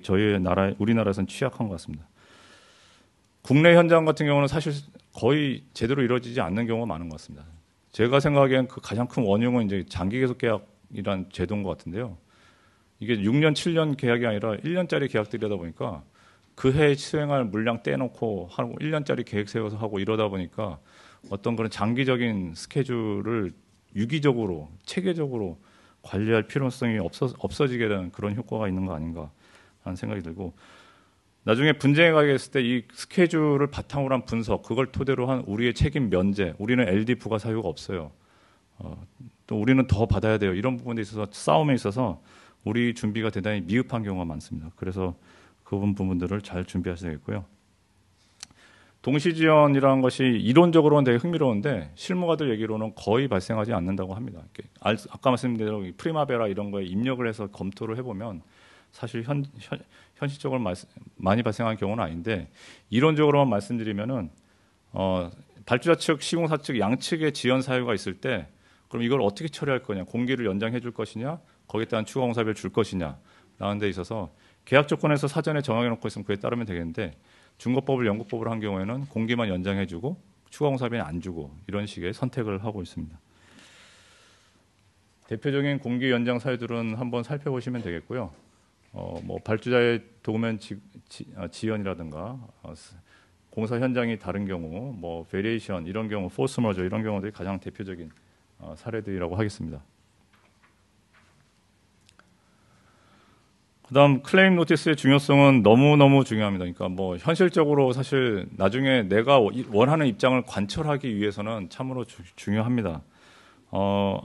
[SPEAKER 2] 저희 나라, 우리나라에서는 취약한 것 같습니다. 국내 현장 같은 경우는 사실 거의 제대로 이루어지지 않는 경우가 많은 것 같습니다. 제가 생각하기엔 그 가장 큰 원흉은 이제 장기 계속 계약이란 제도인 것 같은데요. 이게 6년, 7년 계약이 아니라 1년짜리 계약들이다 보니까 그 해에 수행할 물량 떼놓고 하고 1년짜리 계획 세워서 하고 이러다 보니까 어떤 그런 장기적인 스케줄을 유기적으로 체계적으로 관리할 필요성이 없어지게 되는 그런 효과가 있는 거 아닌가 하는 생각이 들고, 나중에 분쟁에 가게 됐을 때 이 스케줄을 바탕으로 한 분석, 그걸 토대로 한 우리의 책임 면제, 우리는 LD 부과 사유가 없어요. 또 우리는 더 받아야 돼요. 이런 부분에 있어서 싸움에 있어서 우리 준비가 대단히 미흡한 경우가 많습니다. 그래서 그 부분들을 잘 준비하셔야겠고요. 동시지원이라는 것이 이론적으로는 되게 흥미로운데 실무가들 얘기로는 거의 발생하지 않는다고 합니다. 아까 말씀드린 대로 프리마베라 이런 거에 입력을 해서 검토를 해보면 사실 현실적으로 많이 발생하는 경우는 아닌데, 이론적으로만 말씀드리면은 발주자 측, 시공사 측 양측의 지연 사유가 있을 때 그럼 이걸 어떻게 처리할 거냐, 공기를 연장해 줄 것이냐, 거기에 따른 추가 공사비를 줄 것이냐 라는 데 있어서 계약 조건에서 사전에 정하게 놓고 있으면 그에 따르면 되겠는데, 준거법을 연거법으로 한 경우에는 공기만 연장해 주고 추가 공사비는 안 주고 이런 식의 선택을 하고 있습니다. 대표적인 공기 연장 사유들은 한번 살펴보시면 되겠고요. 뭐 발주자의 도면 지연이라든가 공사 현장이 다른 경우, 뭐 베리에이션 이런 경우, 포스 머저 이런 경우들이 가장 대표적인 사례들이라고 하겠습니다. 그다음 클레임 노티스의 중요성은 너무너무 중요합니다. 그러니까 뭐 현실적으로 사실 나중에 내가 원하는 입장을 관철하기 위해서는 참으로 중요합니다.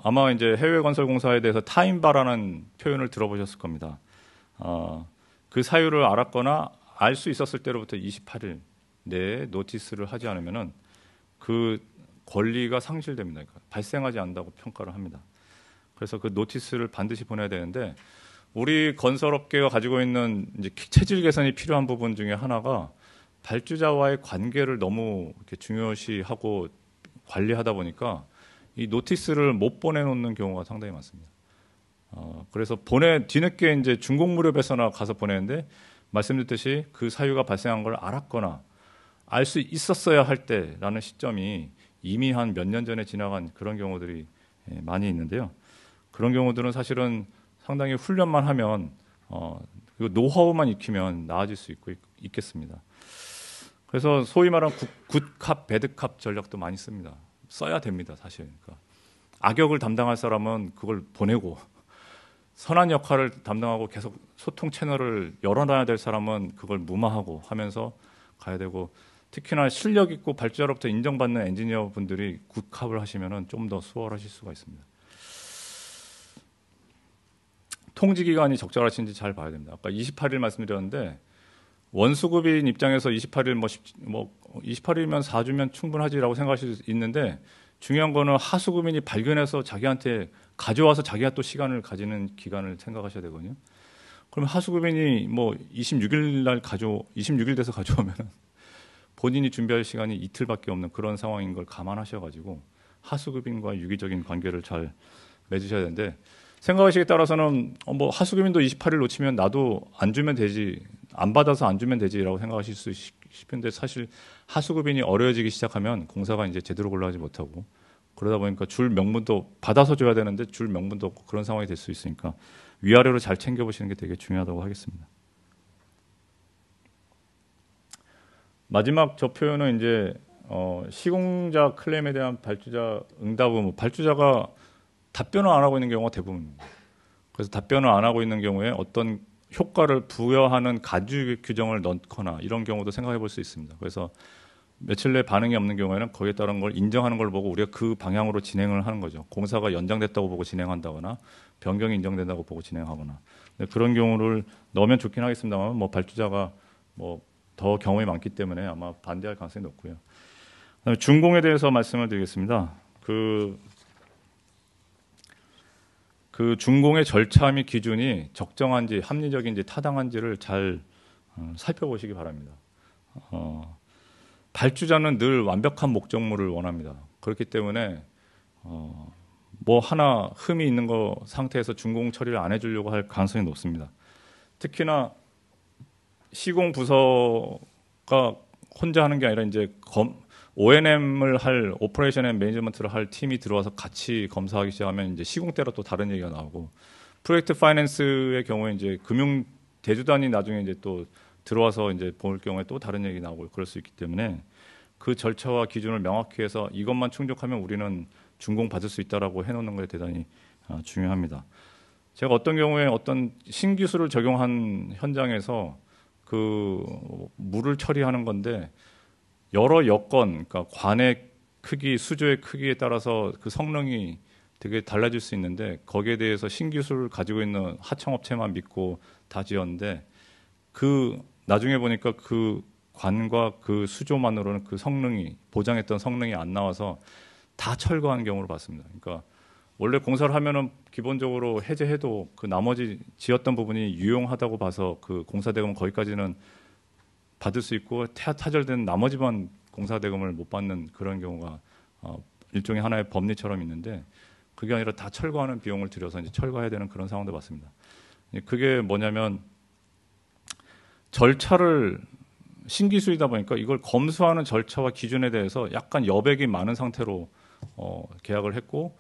[SPEAKER 2] 아마 이제 해외 건설 공사에 대해서 타임바라는 표현을 들어보셨을 겁니다. 그 사유를 알았거나 알 수 있었을 때로부터 28일 내에 노티스를 하지 않으면은 그 권리가 상실됩니다. 그러니까 발생하지 않는다고 평가를 합니다. 그래서 그 노티스를 반드시 보내야 되는데, 우리 건설업계가 가지고 있는 이제 체질 개선이 필요한 부분 중에 하나가 발주자와의 관계를 너무 이렇게 중요시하고 관리하다 보니까 이 노티스를 못 보내놓는 경우가 상당히 많습니다. 그래서 뒤늦게 이제 준공 무렵에서나 가서 보내는데, 말씀드렸듯이 그 사유가 발생한 걸 알았거나 알 수 있었어야 할 때라는 시점이 이미 한 몇 년 전에 지나간 그런 경우들이 많이 있는데요. 그런 경우들은 사실은 상당히 훈련만 하면 노하우만 익히면 나아질 수 있겠습니다. 그래서 소위 말하는 굿캅, 배드캅 전략도 많이 씁니다. 써야 됩니다, 사실. 그러니까 악역을 담당할 사람은 그걸 보내고, 선한 역할을 담당하고 계속 소통 채널을 열어놔야 될 사람은 그걸 무마하고 하면서 가야 되고, 특히나 실력 있고 발주자로부터 인정받는 엔지니어 분들이 굿캅을 하시면 좀 더 수월하실 수가 있습니다. 통지 기간이 적절하신지 잘 봐야 됩니다. 아까 28일 말씀드렸는데, 원수급인 입장에서 28일 28일이면 4주면 충분하지라고 생각하실 수 있는데, 중요한 거는 하수급인이 발견해서 자기한테 가져와서 자기가 또 시간을 가지는 기간을 생각하셔야 되거든요. 그러면 하수급인이 뭐 26일 돼서 가져오면 본인이 준비할 시간이 이틀밖에 없는 그런 상황인 걸 감안하셔가지고 하수급인과 유기적인 관계를 잘 맺으셔야 되는데, 생각하시기에 따라서는 뭐 하수급인도 28일 놓치면 나도 안 주면 되지, 안 받아서 안 주면 되지라고 생각하실 수 싶은데, 사실 하수급인이 어려워지기 시작하면 공사가 이제 제대로 올라가지 못하고, 그러다 보니까 줄 명분도 받아서 줘야 되는데 줄 명분도 없고 그런 상황이 될 수 있으니까 위아래로 잘 챙겨보시는 게 되게 중요하다고 하겠습니다. 마지막 저 표현은 이제 시공자 클레임에 대한 발주자 응답은 발주자가 답변을 안 하고 있는 경우가 대부분입니다. 그래서 답변을 안 하고 있는 경우에 어떤 효과를 부여하는 가중 규정을 넣거나 이런 경우도 생각해 볼 수 있습니다. 그래서 며칠 내 반응이 없는 경우에는 거기에 따른 걸 인정하는 걸 보고 우리가 그 방향으로 진행을 하는 거죠. 공사가 연장됐다고 보고 진행한다거나 변경이 인정된다고 보고 진행하거나. 그런 경우를 넣으면 좋긴 하겠습니다만, 뭐 발주자가 뭐 더 경험이 많기 때문에 아마 반대할 가능성이 높고요. 그다음에 준공에 대해서 말씀을 드리겠습니다. 그 준공의 절차 및 기준이 적정한지 합리적인지 타당한지를 잘 살펴보시기 바랍니다. 발주자는 늘 완벽한 목적물을 원합니다. 그렇기 때문에 뭐 하나 흠이 있는 거 상태에서 준공 처리를 안 해주려고 할 가능성이 높습니다. 특히나 시공 부서가 혼자 하는 게 아니라 이제 O&M을 할, 오퍼레이션 앤 매니지먼트를 할 팀이 들어와서 같이 검사하기 시작하면 이제 시공 때로 또 다른 얘기가 나오고, 프로젝트 파이낸스의 경우에 이제 금융 대주단이 나중에 이제 또 들어와서 이제 볼 경우에 또 다른 얘기 나오고 그럴 수 있기 때문에 그 절차와 기준을 명확히 해서 이것만 충족하면 우리는 준공 받을 수 있다라고 해놓는 게 대단히 중요합니다. 제가 어떤 경우에 어떤 신기술을 적용한 현장에서 그 물을 처리하는 건데 여러 여건, 그러니까 관의 크기, 수조의 크기에 따라서 그 성능이 되게 달라질 수 있는데 거기에 대해서 신기술을 가지고 있는 하청업체만 믿고 다 지었는데 그 나중에 보니까 그 관과 그 수조만으로는 그 성능이 보장했던 성능이 안 나와서 다 철거한 경우를 봤습니다. 그러니까 원래 공사를 하면은 기본적으로 해제해도 그 나머지 지었던 부분이 유용하다고 봐서 그 공사 대금 거기까지는 받을 수 있고 타절된 나머지만 공사 대금을 못 받는 그런 경우가 일종의 하나의 법리처럼 있는데 그게 아니라 다 철거하는 비용을 들여서 이제 철거해야 되는 그런 상황도 봤습니다. 그게 뭐냐면 절차를 신기술이다 보니까 이걸 검수하는 절차와 기준에 대해서 약간 여백이 많은 상태로 계약을 했고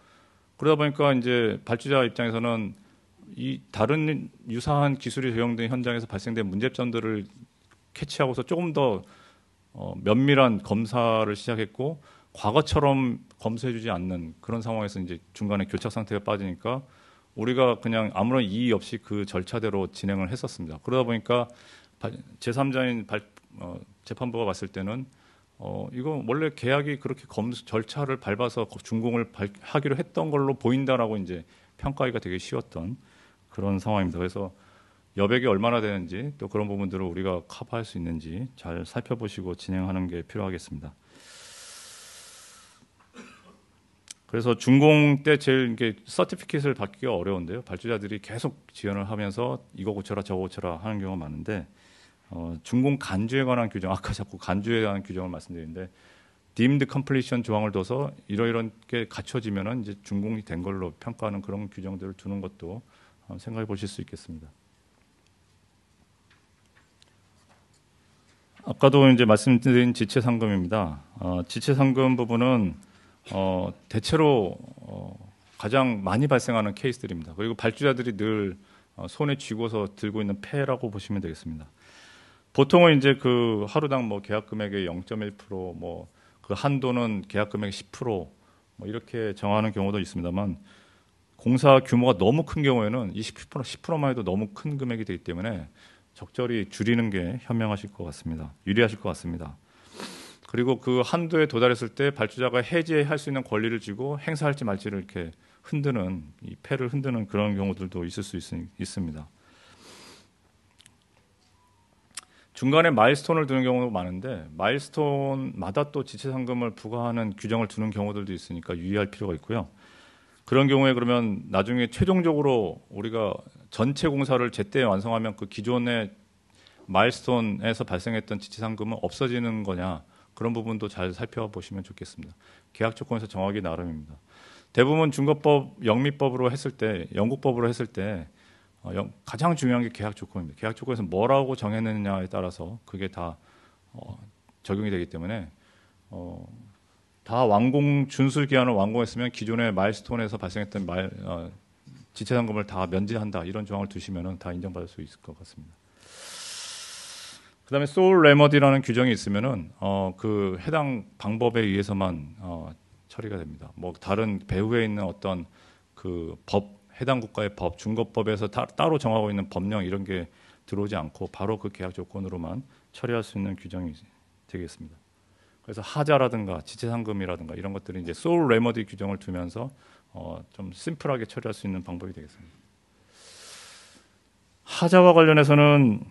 [SPEAKER 2] 그러다 보니까 이제 발주자 입장에서는 이 다른 유사한 기술이 적용된 현장에서 발생된 문제점들을 캐치하고서 조금 더 면밀한 검사를 시작했고 과거처럼 검수해주지 않는 그런 상황에서 이제 중간에 교착 상태가 빠지니까 우리가 그냥 아무런 이의 없이 그 절차대로 진행을 했었습니다. 그러다 보니까 제3자인 재판부가 봤을 때는 이거 원래 계약이 그렇게 절차를 밟아서 준공을 하기로 했던 걸로 보인다라고 이제 평가하기가 되게 쉬웠던 그런 상황입니다. 그래서 여백이 얼마나 되는지 또 그런 부분들을 우리가 커버할 수 있는지 잘 살펴보시고 진행하는 게 필요하겠습니다. 그래서 준공 때 제일 이게 서티피킷을 받기가 어려운데요. 발주자들이 계속 지원을 하면서 이거 고쳐라 저거 고쳐라 하는 경우가 많은데 준공 간주에 관한 규정, 아까 자꾸 간주에 관한 규정을 말씀드리는데 deemed completion 조항을 둬서 이런 게 갖춰지면은 이제 준공이 된 걸로 평가하는 그런 규정들을 두는 것도 생각해 보실 수 있겠습니다. 아까도 이제 말씀드린 지체 상금입니다. 지체 상금 부분은 대체로 가장 많이 발생하는 케이스들입니다. 그리고 발주자들이 늘 손에 쥐고서 들고 있는 패라고 보시면 되겠습니다. 보통은 이제 그 하루당 뭐 계약 금액의 0.1% 뭐 그 한도는 계약 금액의 10% 뭐 이렇게 정하는 경우도 있습니다만 공사 규모가 너무 큰 경우에는 10%만 해도 너무 큰 금액이 되기 때문에 적절히 줄이는 게 현명하실 것 같습니다. 유리하실 것 같습니다. 그리고 그 한도에 도달했을 때 발주자가 해지할 수 있는 권리를 쥐고 행사할지 말지를 이렇게 흔드는 이 패를 흔드는 그런 경우들도 있을 수 있습니다. 중간에 마일스톤을 두는 경우도 많은데 마일스톤마다 또 지체 상금을 부과하는 규정을 두는 경우들도 있으니까 유의할 필요가 있고요. 그런 경우에 그러면 나중에 최종적으로 우리가 전체 공사를 제때 완성하면 그 기존의 마일스톤에서 발생했던 지체 상금은 없어지는 거냐 그런 부분도 잘 살펴보시면 좋겠습니다. 계약 조건에서 정하기 나름입니다. 대부분 중거법 영미법으로 했을 때 영국법으로 했을 때 가장 중요한 게 계약 조건입니다. 계약 조건에서 뭐라고 정했느냐에 따라서 그게 다 적용이 되기 때문에 다 완공 준수 기한을 완공했으면 기존의 마일스톤에서 발생했던 지체 상금을 다 면제한다 이런 조항을 두시면은 다 인정받을 수 있을 것 같습니다. 그다음에 소울 레머디라는 규정이 있으면은 그 해당 방법에 의해서만 처리가 됩니다. 뭐 다른 배후에 있는 어떤 그 해당 국가의 법, 중거법에서 따로 정하고 있는 법령 이런 게 들어오지 않고 바로 그 계약 조건으로만 처리할 수 있는 규정이 되겠습니다. 그래서 하자라든가 지체상금이라든가 이런 것들이 이제 소울 레머디 규정을 두면서 좀 심플하게 처리할 수 있는 방법이 되겠습니다. 하자와 관련해서는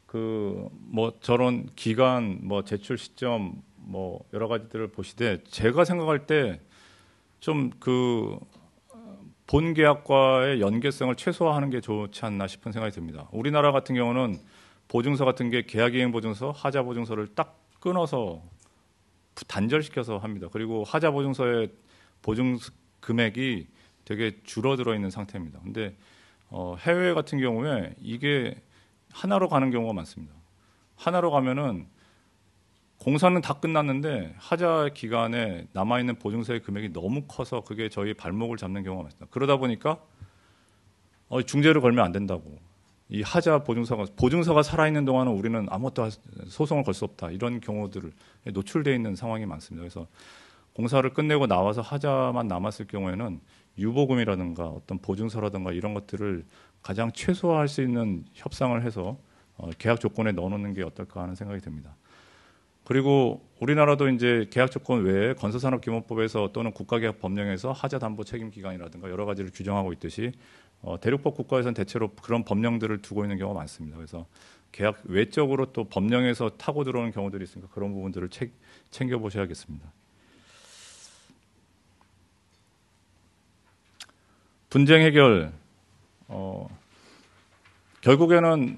[SPEAKER 2] 그 뭐 저런 기간, 뭐 제출 시점, 뭐 여러 가지들을 보시되 제가 생각할 때 좀 그 본 계약과의 연계성을 최소화하는 게 좋지 않나 싶은 생각이 듭니다. 우리나라 같은 경우는 보증서 같은 게 계약이행 보증서, 하자 보증서를 딱 끊어서 단절시켜서 합니다. 그리고 하자 보증서의 보증 금액이 되게 줄어들어 있는 상태입니다. 근데 해외 같은 경우에 이게 하나로 가는 경우가 많습니다. 하나로 가면은 공사는 다 끝났는데 하자 기간에 남아있는 보증서의 금액이 너무 커서 그게 저희 발목을 잡는 경우가 많습니다. 그러다 보니까 중재를 걸면 안 된다고 이 하자 보증서가 살아있는 동안은 우리는 아무것도 소송을 걸 수 없다. 이런 경우들에 노출되어 있는 상황이 많습니다. 그래서 공사를 끝내고 나와서 하자만 남았을 경우에는 유보금이라든가 어떤 보증서라든가 이런 것들을 가장 최소화할 수 있는 협상을 해서 계약 조건에 넣어놓는 게 어떨까 하는 생각이 듭니다. 그리고 우리나라도 이제 계약 조건 외에 건설산업기본법에서 또는 국가계약 법령에서 하자 담보 책임 기간이라든가 여러 가지를 규정하고 있듯이 대륙법 국가에서는 대체로 그런 법령들을 두고 있는 경우가 많습니다. 그래서 계약 외적으로 또 법령에서 타고 들어오는 경우들이 있으니까 그런 부분들을 챙겨 보셔야겠습니다. 분쟁 해결 결국에는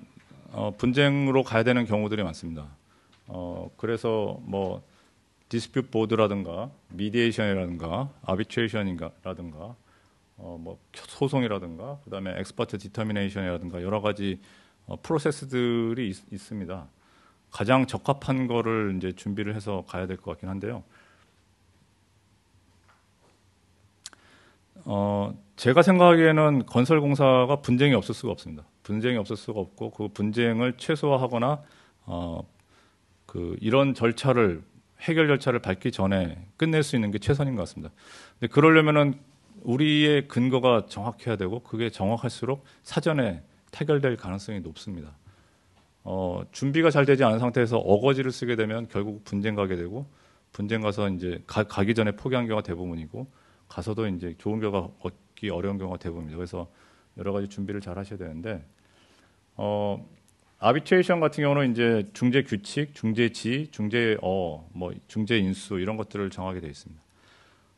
[SPEAKER 2] 분쟁으로 가야 되는 경우들이 많습니다. 그래서 뭐 디스퓨트 보드라든가 미디에이션이라든가 아비트레이션이라든가 뭐 소송이라든가 그다음에 엑스퍼트 디터미네이션이라든가 여러 가지 프로세스들이 있습니다. 가장 적합한 거를 이제 준비를 해서 가야 될 것 같긴 한데요. 제가 생각하기에는 건설공사가 분쟁이 없을 수가 없습니다. 분쟁이 없을 수가 없고 그 분쟁을 최소화하거나 이런 절차를 해결 절차를 밟기 전에 끝낼 수 있는 게 최선인 것 같습니다. 근데 그러려면은 우리의 근거가 정확해야 되고 그게 정확할수록 사전에 타결될 가능성이 높습니다. 준비가 잘 되지 않은 상태에서 어거지를 쓰게 되면 결국 분쟁 가게 되고 분쟁 가서 이제 가기 전에 포기한 경우가 대부분이고 가서도 이제 좋은 결과 얻기 어려운 경우가 대부분입니다. 그래서 여러 가지 준비를 잘 하셔야 되는데 아비트레이션 같은 경우는 이제 중재 규칙, 중재지, 뭐 중재 인수 이런 것들을 정하게 되어 있습니다.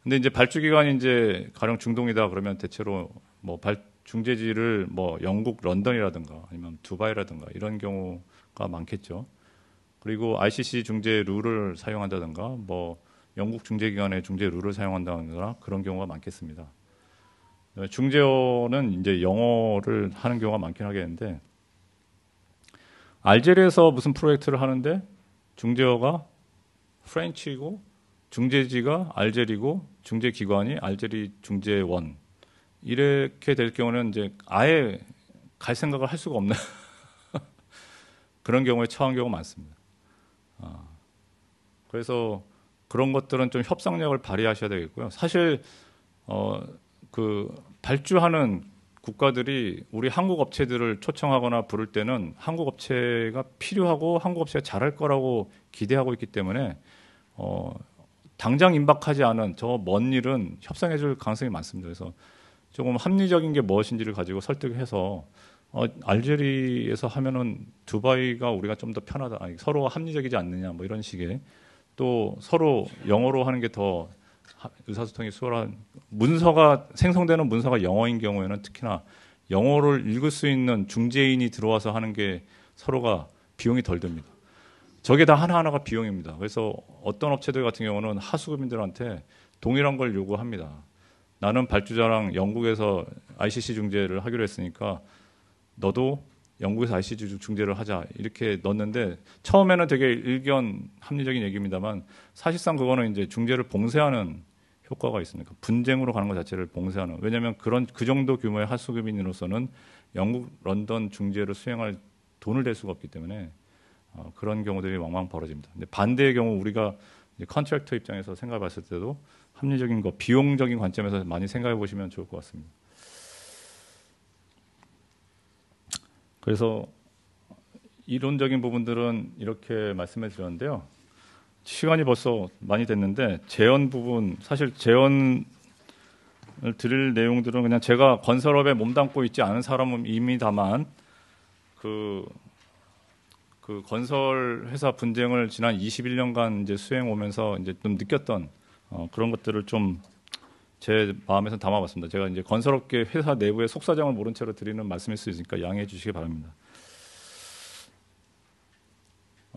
[SPEAKER 2] 근데 이제 발주 기관이 이제 가령 중동이다 그러면 대체로 뭐 중재지를 뭐 영국 런던이라든가 아니면 두바이라든가 이런 경우가 많겠죠. 그리고 ICC 중재 룰을 사용한다든가 뭐 영국 중재기관의 중재 룰을 사용한다거나 그런 경우가 많겠습니다. 중재원은 이제 영어를 하는 경우가 많긴 하겠는데 알제리에서 무슨 프로젝트를 하는데 중재어가 프렌치고 중재지가 알제리고 중재기관이 알제리 중재원 이렇게 될 경우는 이제 아예 갈 생각을 할 수가 없는 그런 경우에 처한 경우가 많습니다. 그래서 그런 것들은 좀 협상력을 발휘하셔야 되겠고요. 사실 발주하는 국가들이 우리 한국 업체들을 초청하거나 부를 때는 한국 업체가 필요하고 한국 업체가 잘할 거라고 기대하고 있기 때문에 당장 임박하지 않은 저 먼 일은 협상해 줄 가능성이 많습니다. 그래서 조금 합리적인 게 무엇인지를 가지고 설득해서 알제리에서 하면은 두바이가 우리가 좀 더 편하다. 서로가 합리적이지 않느냐 뭐 이런 식의 또 서로 영어로 하는 게 더 의사소통이 수월한 생성되는 문서가 영어인 경우에는 특히나 영어를 읽을 수 있는 중재인이 들어와서 하는 게 서로가 비용이 덜 듭니다. 저게 다 하나하나가 비용입니다. 그래서 어떤 업체들 같은 경우는 하수급인들한테 동일한 걸 요구합니다. 나는 발주자랑 영국에서 ICC 중재를 하기로 했으니까 너도 영국에서 ICC 중재를 하자 이렇게 넣었는데 처음에는 되게 일견 합리적인 얘기입니다만 사실상 그거는 이제 중재를 봉쇄하는 효과가 있습니다. 분쟁으로 가는 것 자체를 봉쇄하는. 왜냐하면 그 정도 규모의 하수급인으로서는 영국 런던 중재를 수행할 돈을 댈 수가 없기 때문에 그런 경우들이 왕왕 벌어집니다. 근데 반대의 경우 우리가 컨트랙터 입장에서 생각해 봤을 때도 합리적인 거, 비용적인 관점에서 많이 생각해 보시면 좋을 것 같습니다. 그래서 이론적인 부분들은 이렇게 말씀해 드렸는데요. 시간이 벌써 많이 됐는데 재원 부분, 사실 재원을 드릴 내용들은 그냥 제가 건설업에 몸담고 있지 않은 사람입니다만 그 건설 회사 분쟁을 지난 21년간 이제 수행 오면서 이제 좀 느꼈던 그런 것들을 좀 제 마음에서 담아봤습니다. 제가 이제 건설업계 회사 내부의 속사정을 모른 채로 드리는 말씀일 수 있으니까 양해해 주시기 바랍니다.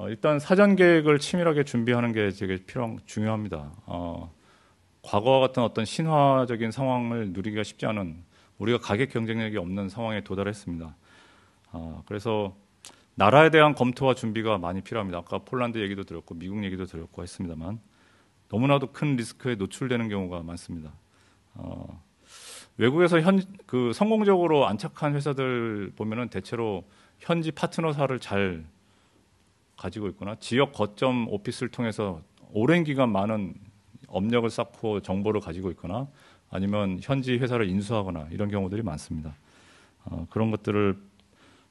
[SPEAKER 2] 일단 사전 계획을 치밀하게 준비하는 게 되게 중요합니다. 과거와 같은 어떤 신화적인 상황을 누리기가 쉽지 않은 우리가 가격 경쟁력이 없는 상황에 도달했습니다. 그래서 나라에 대한 검토와 준비가 많이 필요합니다. 아까 폴란드 얘기도 들었고 미국 얘기도 들었고 했습니다만 너무나도 큰 리스크에 노출되는 경우가 많습니다. 외국에서 그 성공적으로 안착한 회사들 보면은 대체로 현지 파트너사를 잘 가지고 있거나 지역 거점 오피스를 통해서 오랜 기간 많은 업력을 쌓고 정보를 가지고 있거나 아니면 현지 회사를 인수하거나 이런 경우들이 많습니다. 그런 것들을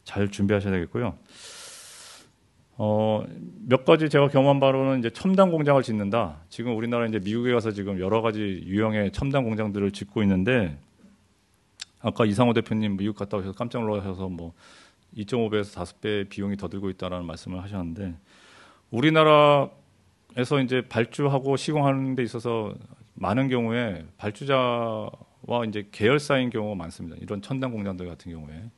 [SPEAKER 2] 잘 준비하셔야 되겠고요. 몇 가지 제가 경험한 바로는 이제 첨단 공장을 짓는다. 지금 우리나라 이제 미국에 가서 지금 여러 가지 유형의 첨단 공장들을 짓고 있는데 아까 이상호 대표님 미국 갔다 오셔서 깜짝 놀라셔서 뭐 2.5배에서 5배 비용이 더 들고 있다라는 말씀을 하셨는데 우리나라에서 이제 발주하고 시공하는 데 있어서 많은 경우에 발주자와 이제 계열사인 경우가 많습니다. 이런 첨단 공장들 같은 경우에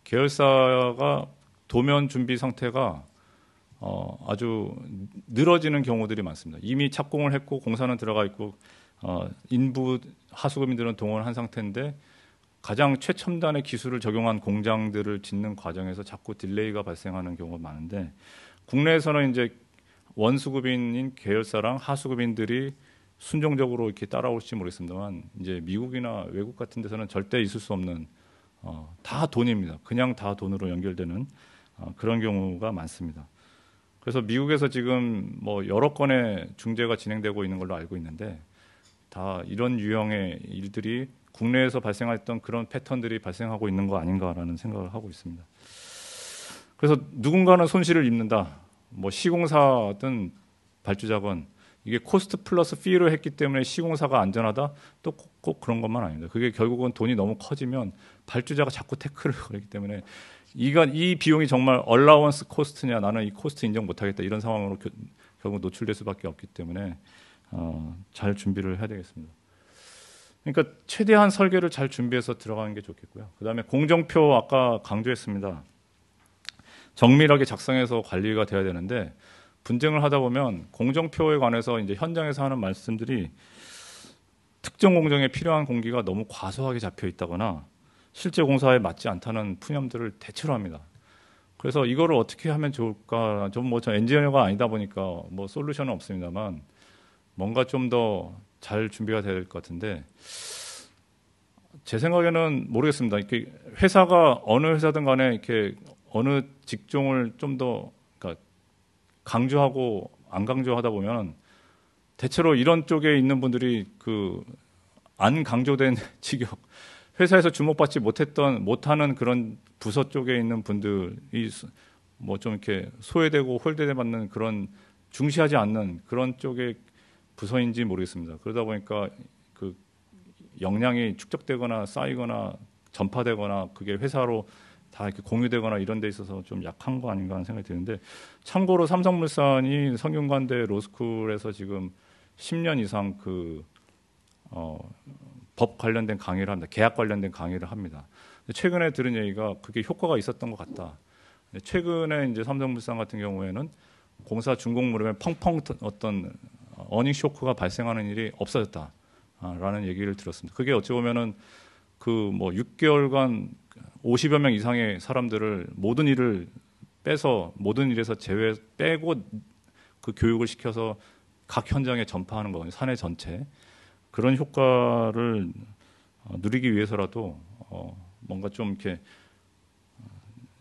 [SPEAKER 2] 계열사가 도면 준비 상태가 아주 늘어지는 경우들이 많습니다. 이미 착공을 했고 공사는 들어가 있고 인부 하수구민들은 동원한 상태인데 가장 최첨단의 기술을 적용한 공장들을 짓는 과정에서 자꾸 딜레이가 발생하는 경우가 많은데 국내에서는 이제 원수급인인 계열사랑 하수급인들이 순종적으로 이렇게 따라올지 모르겠습니다만 이제 미국이나 외국 같은 데서는 절대 있을 수 없는 다 돈입니다. 그냥 다 돈으로 연결되는 그런 경우가 많습니다. 그래서 미국에서 지금 뭐 여러 건의 중재가 진행되고 있는 걸로 알고 있는데 다 이런 유형의 일들이 국내에서 발생했던 그런 패턴들이 발생하고 있는 거 아닌가라는 생각을 하고 있습니다. 그래서 누군가는 손실을 입는다. 뭐 시공사든 발주자건 이게 코스트 플러스 피로 했기 때문에 시공사가 안전하다? 또 꼭 그런 것만 아닙니다. 그게 결국은 돈이 너무 커지면 발주자가 자꾸 태클을 걸기 때문에 이 비용이 정말 얼라원스 코스트냐 나는 이 코스트 인정 못하겠다 이런 상황으로 결국 노출될 수밖에 없기 때문에 잘 준비를 해야 되겠습니다. 그러니까 최대한 설계를 잘 준비해서 들어가는 게 좋겠고요. 그다음에 공정표 아까 강조했습니다. 정밀하게 작성해서 관리가 돼야 되는데 분쟁을 하다 보면 공정표에 관해서 이제 현장에서 하는 말씀들이 특정 공정에 필요한 공기가 너무 과소하게 잡혀 있다거나 실제 공사에 맞지 않다는 푸념들을 대체로 합니다. 그래서 이거를 어떻게 하면 좋을까? 저 엔지니어가 아니다 보니까 뭐 솔루션은 없습니다만 뭔가 좀 더 잘 준비가 될 것 같은데 제 생각에는 모르겠습니다. 이렇게 회사가 어느 회사든 간에 이렇게 어느 직종을 좀 더 그러니까 강조하고 안 강조하다 보면 대체로 이런 쪽에 있는 분들이 그 안 강조된 직역 회사에서 주목받지 못하는 그런 부서 쪽에 있는 분들이 뭐 좀 이렇게 소외되고 홀대받는 그런 중시하지 않는 그런 쪽의 부서인지 모르겠습니다. 그러다 보니까 그 역량이 축적되거나 쌓이거나 전파되거나 그게 회사로 다 이렇게 공유되거나 이런 데 있어서 좀 약한 거 아닌가 하는 생각이 드는데 참고로 삼성물산이 성균관대 로스쿨에서 지금 10년 이상 법 관련된 강의를 합니다. 계약 관련된 강의를 합니다. 최근에 들은 얘기가 그게 효과가 있었던 것 같다. 최근에 이제 삼성물산 같은 경우에는 공사 준공 무렵에 펑펑 어떤 어닝 쇼크가 발생하는 일이 없어졌다라는 얘기를 들었습니다. 그게 어찌 보면은 그 뭐 6개월간 50여 명 이상의 사람들을 모든 일을 빼서 모든 일에서 빼고 그 교육을 시켜서 각 현장에 전파하는 거거든요. 사내 전체. 그런 효과를 누리기 위해서라도 뭔가 좀 이렇게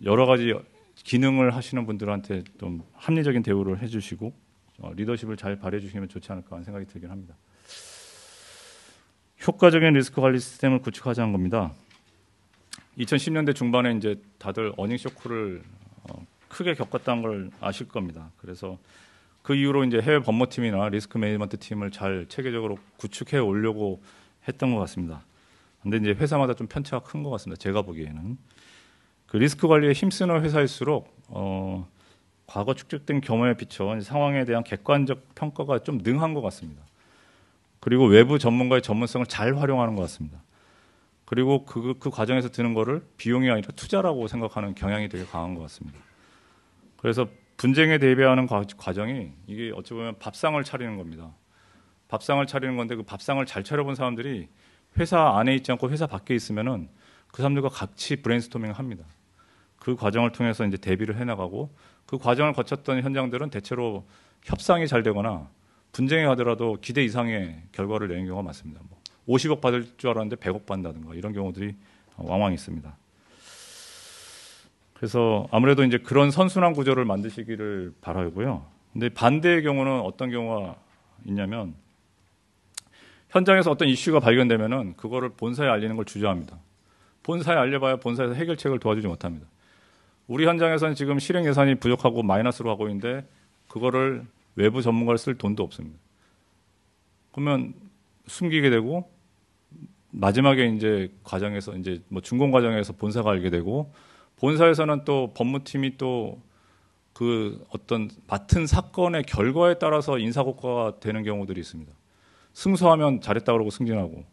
[SPEAKER 2] 여러 가지 기능을 하시는 분들한테 좀 합리적인 대우를 해주시고 리더십을 잘 발휘해 주시면 좋지 않을까 하는 생각이 들긴 합니다. 효과적인 리스크 관리 시스템을 구축하자는 겁니다. 2010년대 중반에 이제 다들 어닝 쇼크를 크게 겪었다는 걸 아실 겁니다. 그래서 그 이후로 이제 해외 법무팀이나 리스크 매니지먼트 팀을 잘 체계적으로 구축해 오려고 했던 것 같습니다. 근데 이제 회사마다 좀 편차가 큰 것 같습니다. 제가 보기에는 그 리스크 관리에 힘쓰는 회사일수록 과거 축적된 경험에 비춰 상황에 대한 객관적 평가가 좀 능한 것 같습니다. 그리고 외부 전문가의 전문성을 잘 활용하는 것 같습니다. 그리고 그 과정에서 드는 거를 비용이 아니라 투자라고 생각하는 경향이 되게 강한 것 같습니다. 그래서 분쟁에 대비하는 과정이 이게 어찌 보면 밥상을 차리는 겁니다. 밥상을 차리는 건데 그 밥상을 잘 차려본 사람들이 회사 안에 있지 않고 회사 밖에 있으면은 그 사람들과 같이 브레인스토밍을 합니다. 그 과정을 통해서 이제 대비를 해나가고 그 과정을 거쳤던 현장들은 대체로 협상이 잘 되거나 분쟁에 가더라도 기대 이상의 결과를 내는 경우가 많습니다. 뭐 50억 받을 줄 알았는데 100억 받는다든가 이런 경우들이 왕왕 있습니다. 그래서 아무래도 이제 그런 선순환 구조를 만드시기를 바라고요. 근데 반대의 경우는 어떤 경우가 있냐면 현장에서 어떤 이슈가 발견되면은 그거를 본사에 알리는 걸 주저합니다. 본사에 알려봐야 본사에서 해결책을 도와주지 못합니다. 우리 현장에서는 지금 실행 예산이 부족하고 마이너스로 가고 있는데 그거를 외부 전문가를 쓸 돈도 없습니다. 그러면 숨기게 되고 마지막에 이제 과정에서 이제 뭐 준공 과정에서 본사가 알게 되고 본사에서는 또 법무팀이 또 그 어떤 맡은 사건의 결과에 따라서 인사고과가 되는 경우들이 있습니다. 승소하면 잘했다 그러고 승진하고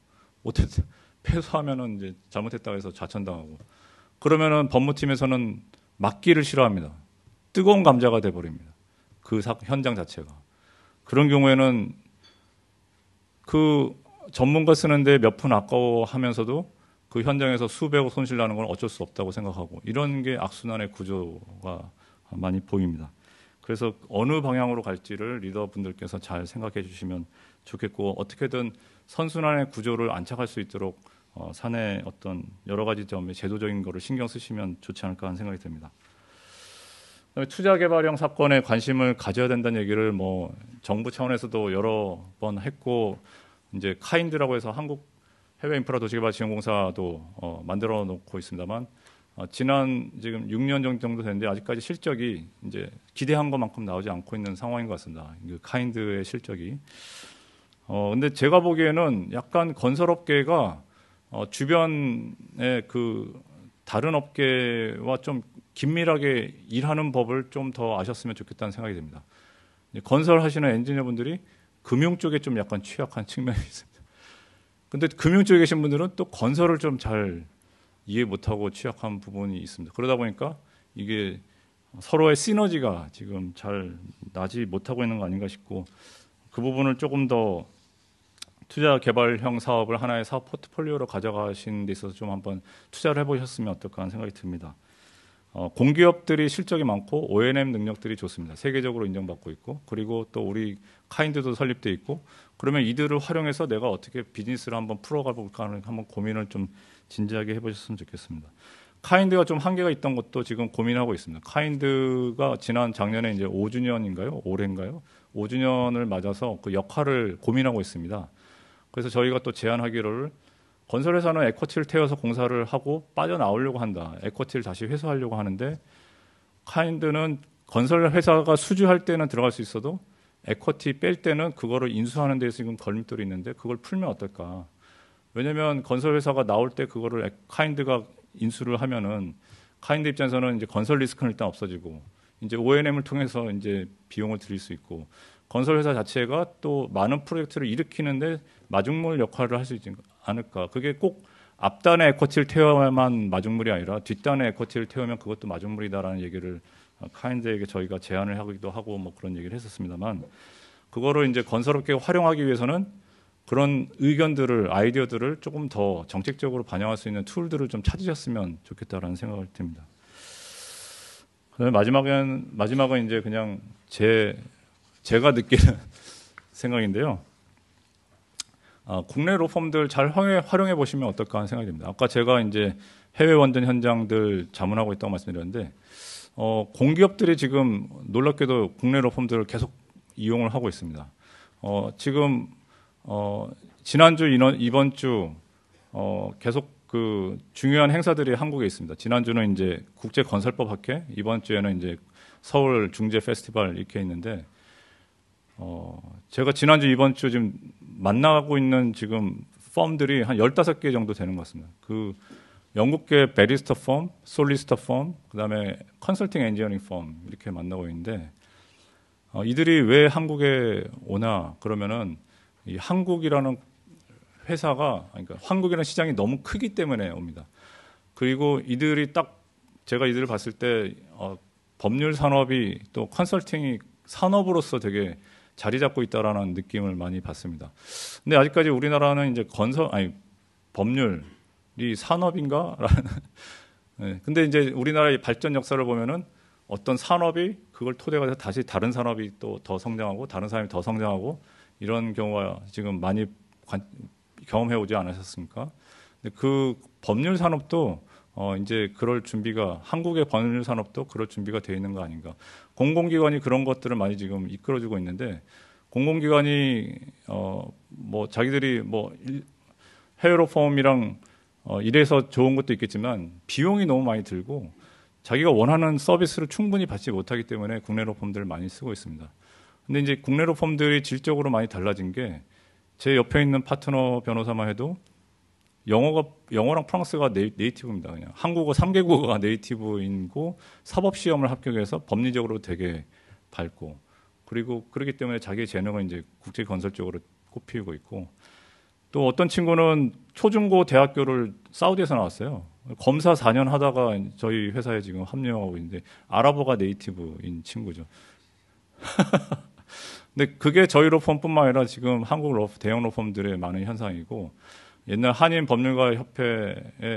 [SPEAKER 2] 못했다 패소하면은 이제 잘못했다고 해서 좌천당하고 그러면은 법무팀에서는 맡기를 싫어합니다. 뜨거운 감자가 돼 버립니다. 그 현장 자체가. 그런 경우에는 그 전문가 쓰는데 몇 푼 아까워하면서도 그 현장에서 수백억 손실 나는 건 어쩔 수 없다고 생각하고 이런 게 악순환의 구조가 많이 보입니다. 그래서 어느 방향으로 갈지를 리더분들께서 잘 생각해 주시면 좋겠고 어떻게든 선순환의 구조를 안착할 수 있도록 사내 어떤 여러 가지 점의 제도적인 거를 신경 쓰시면 좋지 않을까 하는 생각이 듭니다. 그다음에 투자개발형 사건에 관심을 가져야 된다는 얘기를 뭐 정부 차원에서도 여러 번 했고 이제 카인드라고 해서 한국 해외 인프라 도시개발 지원공사도 만들어 놓고 있습니다만 지난 지금 6년 정도 됐는데 아직까지 실적이 이제 기대한 것만큼 나오지 않고 있는 상황인 것 같습니다. 그 카인드의 실적이. 근데 제가 보기에는 약간 건설업계가 주변의 그 다른 업계와 좀 긴밀하게 일하는 법을 좀 더 아셨으면 좋겠다는 생각이 듭니다. 건설하시는 엔지니어분들이 금융 쪽에 좀 약간 취약한 측면이 있습니다. 근데 금융 쪽에 계신 분들은 또 건설을 좀 잘 이해 못하고 취약한 부분이 있습니다. 그러다 보니까 이게 서로의 시너지가 지금 잘 나지 못하고 있는 거 아닌가 싶고 그 부분을 조금 더 투자 개발형 사업을 하나의 사업 포트폴리오로 가져가신 데 있어서 좀 한번 투자를 해보셨으면 어떨까 하는 생각이 듭니다. 공기업들이 실적이 많고 O&M 능력들이 좋습니다. 세계적으로 인정받고 있고 그리고 또 우리 카인드도 설립돼 있고 그러면 이들을 활용해서 내가 어떻게 비즈니스를 한번 풀어가 볼까 하는 한번 고민을 좀 진지하게 해보셨으면 좋겠습니다. 카인드가 좀 한계가 있던 것도 지금 고민하고 있습니다. 카인드가 지난 작년에 이제 5주년인가요? 올해인가요? 5주년을 맞아서 그 역할을 고민하고 있습니다. 그래서 저희가 또 제안하기를 건설회사는 에쿼티를 태워서 공사를 하고 빠져나오려고 한다. 에쿼티를 다시 회수하려고 하는데 카인드는 건설회사가 수주할 때는 들어갈 수 있어도 에쿼티 뺄 때는 그거를 인수하는 데서 지금 걸림돌이 있는데 그걸 풀면 어떨까. 왜냐하면 건설회사가 나올 때 그거를 카인드가 인수를 하면은 카인드 입장에서는 이제 건설 리스크는 일단 없어지고 이제 O&M을 통해서 이제 비용을 드릴 수 있고 건설회사 자체가 또 많은 프로젝트를 일으키는데 마중물 역할을 할 수 있지 않을까. 그게 꼭 앞단에 에쿼티를 태워야만 마중물이 아니라 뒷단에 에쿼티를 태우면 그것도 마중물이다라는 얘기를 카인드에게 저희가 제안을 하기도 하고 뭐 그런 얘기를 했었습니다만 그거를 이제 건설업계가 활용하기 위해서는 그런 의견들을 아이디어들을 조금 더 정책적으로 반영할 수 있는 툴들을 좀 찾으셨으면 좋겠다라는 생각을 듭니다. 그다음에 마지막은 이제 그냥 제가 느끼는 생각인데요. 국내 로펌들 잘 활용해 보시면 어떨까 하는 생각이 듭니다. 아까 제가 이제 해외 원전 현장들 자문하고 있다고 말씀드렸는데 공기업들이 지금 놀랍게도 국내 로펌들을 계속 이용을 하고 있습니다. 지금 지난주 이번 주 계속 그 중요한 행사들이 한국에 있습니다. 지난주는 이제 국제 건설법 학회, 이번 주에는 이제 서울 중재 페스티벌 이렇게 있는데 제가 지난주 이번 주 지금 만나고 있는 지금 펌들이 한 15개 정도 되는 것 같습니다. 그 영국계 베리스타 펌, 솔리스타 펌, 그다음에 컨설팅 엔지니어링 펌 이렇게 만나고 있는데 이들이 왜 한국에 오나 그러면은 이 한국이라는 회사가 그러니까 한국이라는 시장이 너무 크기 때문에 옵니다. 그리고 이들이 딱 제가 이들을 봤을 때 법률 산업이 또 컨설팅이 산업으로서 되게 자리 잡고 있다라는 느낌을 많이 받습니다. 근데 아직까지 우리나라는 이제 법률이 산업인가라는. 네. 근데 이제 우리나라의 발전 역사를 보면은 어떤 산업이 그걸 토대가 돼서 다시 다른 산업이 또 더 성장하고 다른 산업이 더 성장하고 이런 경우가 지금 많이 경험해 오지 않으셨습니까? 근데 그 법률 산업도 이제 그럴 준비가 한국의 법률 산업도 그럴 준비가 되어 있는 거 아닌가? 공공기관이 그런 것들을 많이 지금 이끌어주고 있는데 공공기관이 뭐 자기들이 뭐 해외 로펌이랑 이래서 좋은 것도 있겠지만 비용이 너무 많이 들고 자기가 원하는 서비스를 충분히 받지 못하기 때문에 국내 로펌들을 많이 쓰고 있습니다. 근데 이제 국내 로펌들이 질적으로 많이 달라진 게 제 옆에 있는 파트너 변호사만 해도 영어랑 프랑스가 네이티브입니다. 그냥 한국어 3개국어가 네이티브인고 사법시험을 합격해서 법리적으로 되게 밝고 그리고 그렇기 때문에 자기의 재능을 이제 국제 건설 쪽으로 꼽히고 있고 또 어떤 친구는 초중고 대학교를 사우디에서 나왔어요. 검사 4년 하다가 저희 회사에 지금 합류하고 있는데 아랍어가 네이티브인 친구죠. 근데 그게 저희 로펌뿐만 아니라 지금 한국 대형 로펌들의 많은 현상이고 옛날 한인 법률가 협회의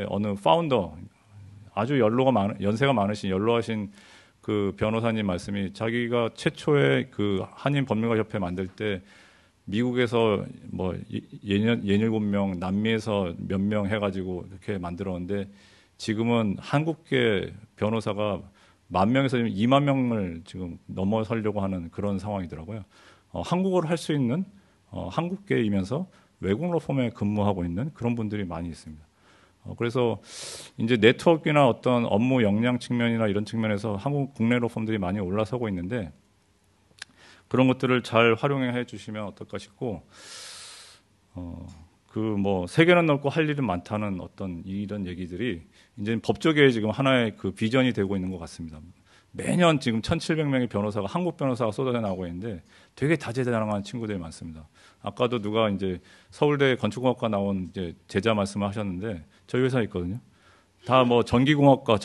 [SPEAKER 2] 어느 파운더 아주 연세가 많으신 연로하신 그 변호사님 말씀이 자기가 최초의 그 한인 법률가 협회 만들 때 미국에서 뭐 예년 7명 남미에서 몇 명 해가지고 이렇게 만들었는데 지금은 한국계 변호사가 10,000명에서 20,000명을 지금 넘어서려고 하는 그런 상황이더라고요. 한국어를 할 수 있는 한국계이면서 외국 로펌에 근무하고 있는 그런 분들이 많이 있습니다. 그래서 이제 네트워크나 어떤 업무 역량 측면이나 이런 측면에서 한국 국내 로펌들이 많이 올라서고 있는데 그런 것들을 잘 활용해 주시면 어떨까 싶고 그 뭐 세계는 넓고 할 일은 많다는 어떤 이런 얘기들이 이제 법조계에 지금 하나의 그 비전이 되고 있는 것 같습니다. 매년 지금 1,700명의 변호사가 한국 변호사가 쏟아져 나오고 있는데 되게 다재다능한 친구들이 많습니다. 아까도 누가 이제 서울대 건축공학과 나온 이제 제자 말씀을 하셨는데 저희 회사에 있거든요. 다 뭐 전기공학과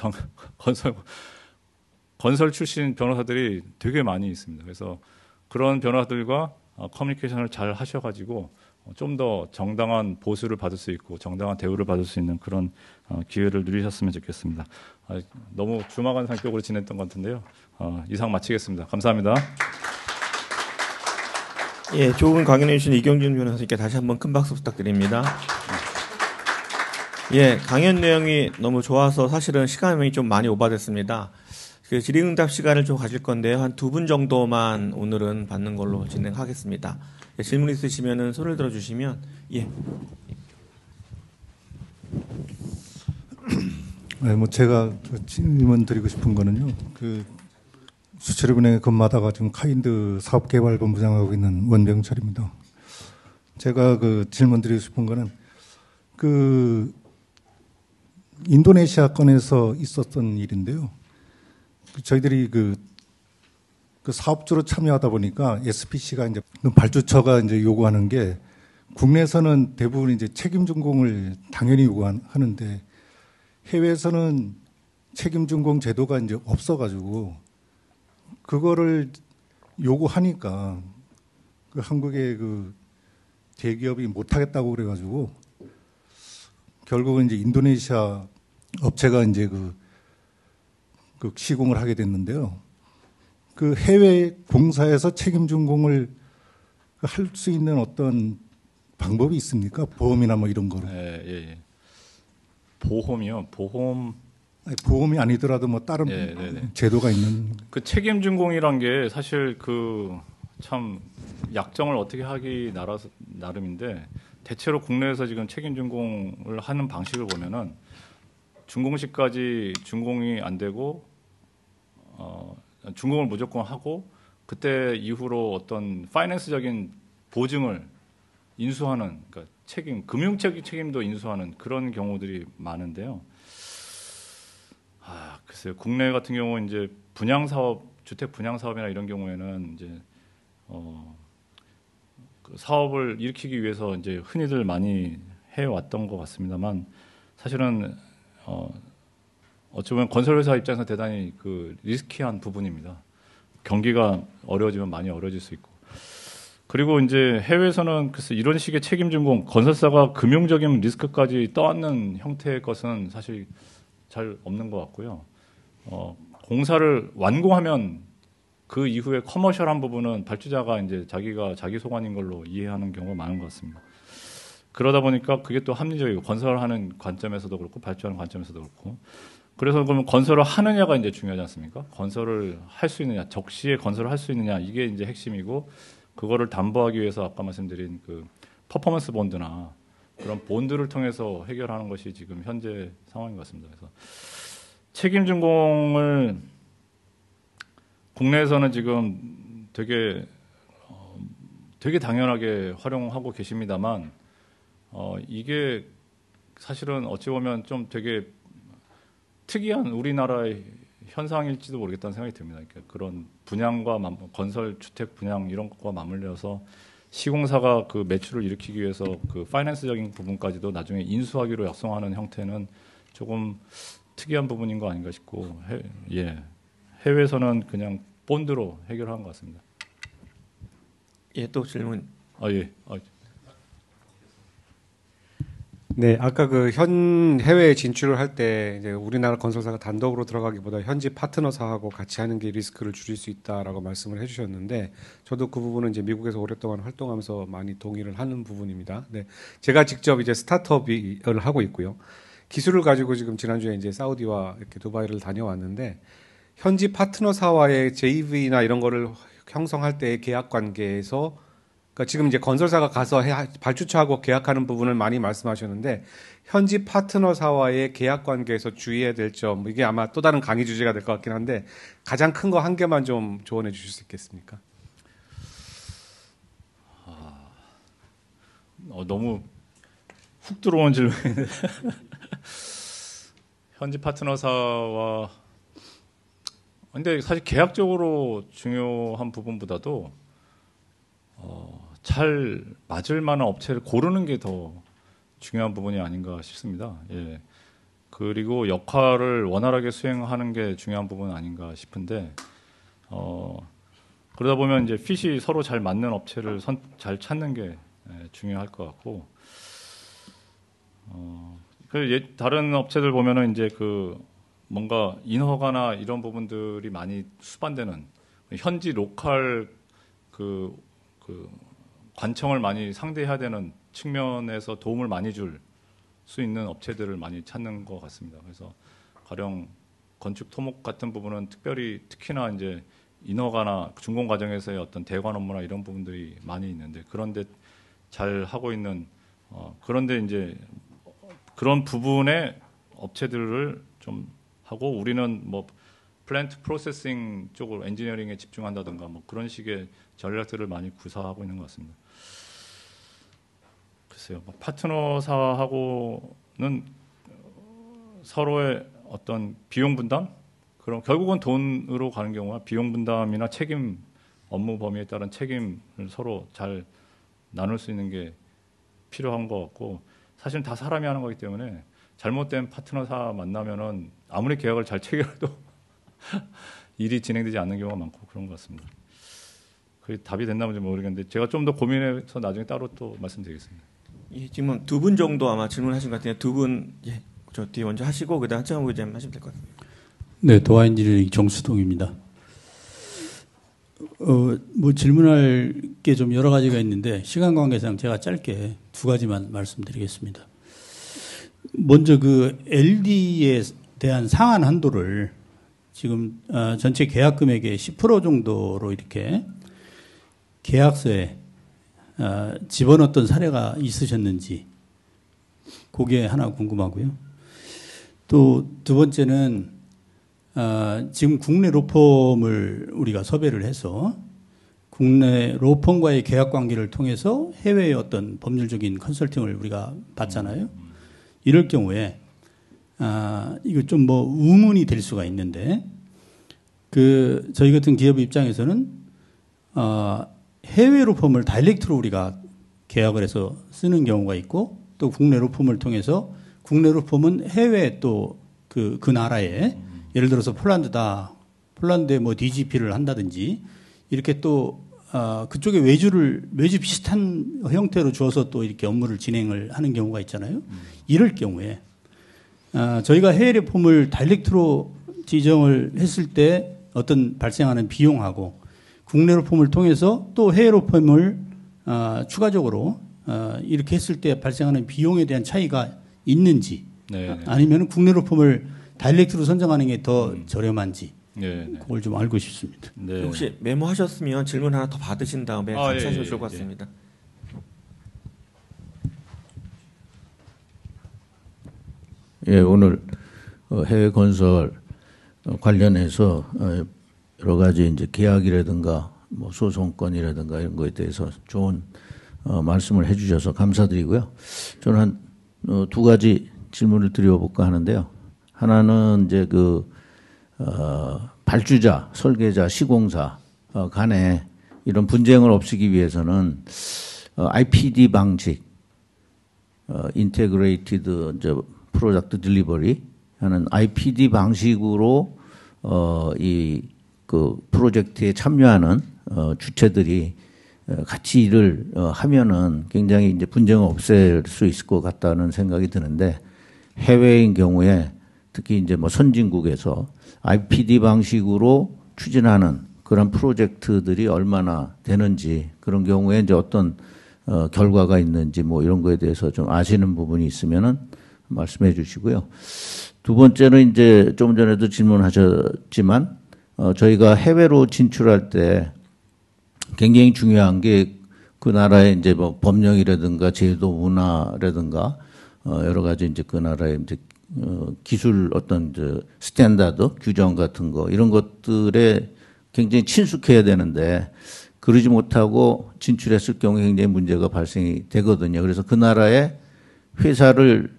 [SPEAKER 2] 건설 출신 변호사들이 되게 많이 있습니다. 그래서 그런 변호사들과 커뮤니케이션을 잘 하셔가지고 좀 더 정당한 보수를 받을 수 있고 정당한 대우를 받을 수 있는 그런 기회를 누리셨으면 좋겠습니다. 너무 주막한 성격으로 지냈던 것 같은데요. 이상 마치겠습니다. 감사합니다.
[SPEAKER 1] 예, 좋은 강연해 주신 이경준 변호사님께 다시 한번 큰 박수 부탁드립니다. 예, 강연 내용이 너무 좋아서 사실은 시간이 좀 많이 오버됐습니다. 그 질의응답 시간을 좀 가질 건데요. 한 2분 정도만 오늘은 받는 걸로 진행하겠습니다. 예, 질문 있으시면은 손을 들어주시면 예.
[SPEAKER 3] 네, 뭐 제가 질문 드리고 싶은 거는요. 그 수출입은행에 근무하다가 지금 카인드 사업개발본부장하고 있는 원병철입니다. 제가 그 질문 드리고 싶은 거는 그 인도네시아 건에서 있었던 일인데요. 저희들이 그 사업주로 참여하다 보니까 SPC가 이제 발주처가 이제 요구하는 게 국내에서는 대부분 이제 책임 준공을 당연히 요구하는데 해외에서는 책임 준공 제도가 이제 없어가지고 그거를 요구하니까 그 한국의 그 대기업이 못하겠다고 그래가지고 결국은 이제 인도네시아 업체가 이제 그 시공을 하게 됐는데요. 그 해외 공사에서 책임 준공을 할 수 있는 어떤 방법이 있습니까? 보험이나 뭐 이런 거로.
[SPEAKER 2] 예. 보험이요.
[SPEAKER 3] 보험이 아니더라도 뭐 다른 제도가 있는.
[SPEAKER 2] 그 책임 준공이란 게 사실 그 참 약정을 어떻게 하기 나름인데 대체로 국내에서 지금 책임 준공을 하는 방식을 보면은 준공시까지 준공이 안 되고 준공을 무조건 하고 그때 이후로 어떤 파이낸스적인 보증을 인수하는 그러니까 금융적 책임도 인수하는 그런 경우들이 많은데요. 글쎄요. 국내 같은 경우 이제 분양 사업, 주택 분양 사업이나 이런 경우에는 이제 그 사업을 일으키기 위해서 이제 흔히들 많이 해왔던 것 같습니다만 사실은 어찌 보면 건설회사 입장에서 대단히 그 리스키한 부분입니다. 경기가 어려워지면 많이 어려워질 수 있고. 그리고 이제 해외에서는 글쎄 이런 식의 책임 준공, 건설사가 금융적인 리스크까지 떠안는 형태의 것은 사실 잘 없는 것 같고요. 공사를 완공하면 그 이후에 커머셜한 부분은 발주자가 이제 자기 소관인 걸로 이해하는 경우가 많은 것 같습니다. 그러다 보니까 그게 또 합리적이고 건설하는 관점에서도 그렇고 발주하는 관점에서도 그렇고 그래서 그러면 건설을 하느냐가 이제 중요하지 않습니까? 건설을 할 수 있느냐, 적시에 건설을 할 수 있느냐 이게 이제 핵심이고 그거를 담보하기 위해서 아까 말씀드린 그 퍼포먼스 본드나 그런 본드를 통해서 해결하는 것이 지금 현재 상황인 것 같습니다. 그래서 책임 준공을 국내에서는 지금 되게 당연하게 활용하고 계십니다만 이게 사실은 어찌 보면 좀 되게 특이한 우리나라의 현상일지도 모르겠다는 생각이 듭니다. 그러니까 그런 분양과 건설 주택 분양 이런 것과 맞물려서 시공사가 그 매출을 일으키기 위해서 그 파이낸스적인 부분까지도 나중에 인수하기로 약속하는 형태는 조금 특이한 부분인 거 아닌가 싶고 해외에서는 그냥 본드로 해결한 것 같습니다.
[SPEAKER 1] 예, 또 질문.
[SPEAKER 2] 예.
[SPEAKER 4] 네, 아까 그 해외 진출을 할 때 이제 우리나라 건설사가 단독으로 들어가기보다 현지 파트너사하고 같이 하는 게 리스크를 줄일 수 있다라고 말씀을 해주셨는데 저도 그 부분은 이제 미국에서 오랫동안 활동하면서 많이 동의를 하는 부분입니다. 네, 제가 직접 이제 스타트업을 하고 있고요. 기술을 가지고 지금 지난주에 이제 사우디와 이렇게 두바이를 다녀왔는데 현지 파트너사와의 JV나 이런 거를 형성할 때의 계약 관계에서 그러니까 지금 이제 건설사가 가서 발주처하고 계약하는 부분을 많이 말씀하셨는데 현지 파트너사와의 계약 관계에서 주의해야 될 점 이게 아마 또 다른 강의 주제가 될 것 같긴 한데 가장 큰 거 한 개만 좀 조언해 주실 수 있겠습니까?
[SPEAKER 2] 너무 훅 들어온 질문인데 현지 파트너사와 근데 사실 계약적으로 중요한 부분보다도 잘 맞을 만한 업체를 고르는 게 더 중요한 부분이 아닌가 싶습니다. 예. 그리고 역할을 원활하게 수행하는 게 중요한 부분 아닌가 싶은데 그러다 보면 이제 핏이 서로 잘 맞는 업체를 잘 찾는 게 중요할 것 같고 다른 업체들 보면은 이제 그 뭔가 인허가나 이런 부분들이 많이 수반되는 현지 로컬 그 관청을 많이 상대해야 되는 측면에서 도움을 많이 줄 수 있는 업체들을 많이 찾는 것 같습니다. 그래서 가령 건축 토목 같은 부분은 특히나 이제 인허가나 준공 과정에서의 어떤 대관 업무나 이런 부분들이 많이 있는데 그런데 잘 하고 있는 그런데 이제 그런 부분의 업체들을 좀 하고 우리는 뭐 플랜트 프로세싱 쪽으로 엔지니어링에 집중한다든가 뭐 그런 식의 전략들을 많이 구사하고 있는 것 같습니다. 글쎄요, 파트너사하고는 서로의 어떤 비용 분담, 그럼 결국은 돈으로 가는 경우가 비용 분담이나 책임, 업무 범위에 따른 책임을 서로 잘 나눌 수 있는 게 필요한 것 같고 사실 다 사람이 하는 거기 때문에 잘못된 파트너사 만나면은 아무리 계약을 잘 체결해도 일이 진행되지 않는 경우가 많고 그런 것 같습니다. 그게 답이 됐나는지 모르겠는데 제가 좀 더 고민해서 나중에 따로 또 말씀드리겠습니다.
[SPEAKER 1] 예, 지금 두 분 정도 아마 질문하신 것 같은데 두 분 저 뒤에 먼저 하시고 그다음 한창호 기자님 하시면 될 것 같아요.
[SPEAKER 5] 네, 도화인지니어링 정수동입니다. 뭐 질문할 게 좀 여러 가지가 있는데 시간 관계상 제가 짧게 두 가지만 말씀드리겠습니다. 먼저 그 LD에 대한 상한 한도를 지금 전체 계약 금액의 10% 정도로 이렇게 계약서에 집어넣었던 사례가 있으셨는지 그게 하나 궁금하고요. 또 두 번째는 지금 국내 로펌을 우리가 섭외를 해서 국내 로펌과의 계약 관계를 통해서 해외의 어떤 법률적인 컨설팅을 우리가 받잖아요. 이럴 경우에 이거 좀 뭐 의문이 될 수가 있는데 저희 같은 기업 입장에서는 해외 로펌을 다이렉트로 우리가 계약을 해서 쓰는 경우가 있고 또 국내 로펌을 통해서 국내 로펌은 해외 또 그 나라에 예를 들어서 폴란드에 뭐 DGP를 한다든지 이렇게 또 그쪽에 외주 비슷한 형태로 주어서 또 이렇게 업무를 진행을 하는 경우가 있잖아요. 이럴 경우에 저희가 해외 로펌을 다이렉트로 지정을 했을 때 어떤 발생하는 비용하고 국내 로펌을 통해서 또 해외 로펌을 추가적으로 이렇게 했을 때 발생하는 비용에 대한 차이가 있는지
[SPEAKER 2] 네.
[SPEAKER 5] 아니면 국내 로펌을 다이렉트로 선정하는 게 더 저렴한지
[SPEAKER 2] 네. 네.
[SPEAKER 5] 그걸 좀 알고 싶습니다.
[SPEAKER 2] 네.
[SPEAKER 1] 혹시 메모하셨으면 질문 하나 더 받으신 다음에 같이 하시면 좋을 것 같습니다.
[SPEAKER 6] 예, 오늘 해외 건설 관련해서 여러 가지 이제 계약이라든가 뭐 소송권이라든가 이런 거에 대해서 좋은 말씀을 해주셔서 감사드리고요. 저는 한 두 가지 질문을 드려볼까 하는데요. 하나는 이제 발주자, 설계자, 시공사 간에 이런 분쟁을 없애기 위해서는 IPD 방식, 인테그레이티드 이제 프로젝트 딜리버리 하는 IPD 방식으로 이 프로젝트에 참여하는 주체들이 같이 일을 하면은 굉장히 이제 분쟁을 없앨 수 있을 것 같다는 생각이 드는데 해외인 경우에 특히 이제 뭐 선진국에서 IPD 방식으로 추진하는 그런 프로젝트들이 얼마나 되는지 그런 경우에 이제 어떤 결과가 있는지 뭐 이런 거에 대해서 좀 아시는 부분이 있으면은 말씀해 주시고요. 두 번째는 이제 좀 전에도 질문하셨지만 저희가 해외로 진출할 때 굉장히 중요한 게 그 나라의 이제 뭐 법령이라든가 제도 문화라든가 여러 가지 이제 그 나라의 이제 기술 어떤 이제 스탠다드 규정 같은 거 이런 것들에 굉장히 친숙해야 되는데 그러지 못하고 진출했을 경우에 굉장히 문제가 발생이 되거든요. 그래서 그 나라의 회사를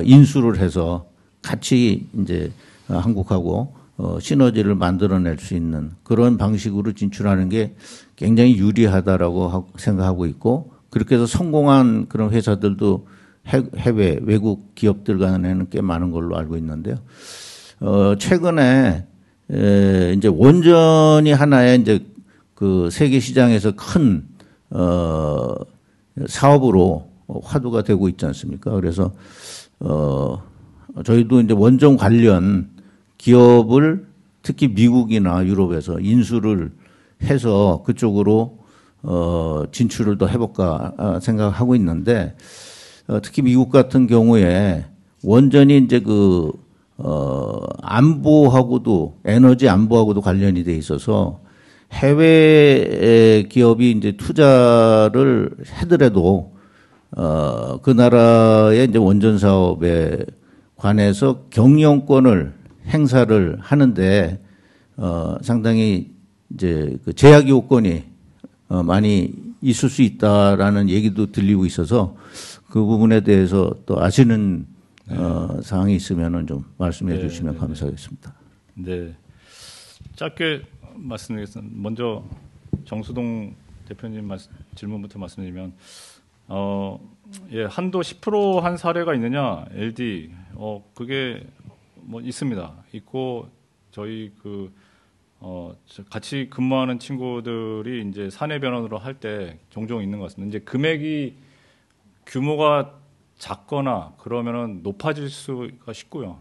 [SPEAKER 6] 인수를 해서 같이 이제 한국하고 시너지를 만들어낼 수 있는 그런 방식으로 진출하는 게 굉장히 유리하다라고 생각하고 있고 그렇게 해서 성공한 그런 회사들도 해외 외국 기업들 간에는 꽤 많은 걸로 알고 있는데요. 최근에 이제 원전이 하나의 이제 그 세계 시장에서 큰 사업으로 화두가 되고 있지 않습니까? 그래서 저희도 이제 원전 관련 기업을 특히 미국이나 유럽에서 인수를 해서 그쪽으로 진출을 더 해볼까 생각하고 있는데 특히 미국 같은 경우에 원전이 이제 안보하고도 에너지 안보하고도 관련이 돼 있어서 해외 기업이 이제 투자를 하더라도 그 나라의 이제 원전 사업에 관해서 경영권을 행사를 하는데 상당히 이제 그 제약 요건이 많이 있을 수 있다라는 얘기도 들리고 있어서 그 부분에 대해서 또 아시는 사항이 있으면은 좀 말씀해 주시면 감사하겠습니다.
[SPEAKER 2] 네, 짧게 말씀드리겠습니다. 먼저 정수동 대표님 질문부터 말씀드리면 예, 한도 10%한 사례가 있느냐? LD 그게 뭐 있습니다. 있고 저희 같이 근무하는 친구들이 이제 사내 변호로 할 때 종종 있는 것 같습니다. 이제 금액이 규모가 작거나 그러면은 높아질 수가 쉽고요.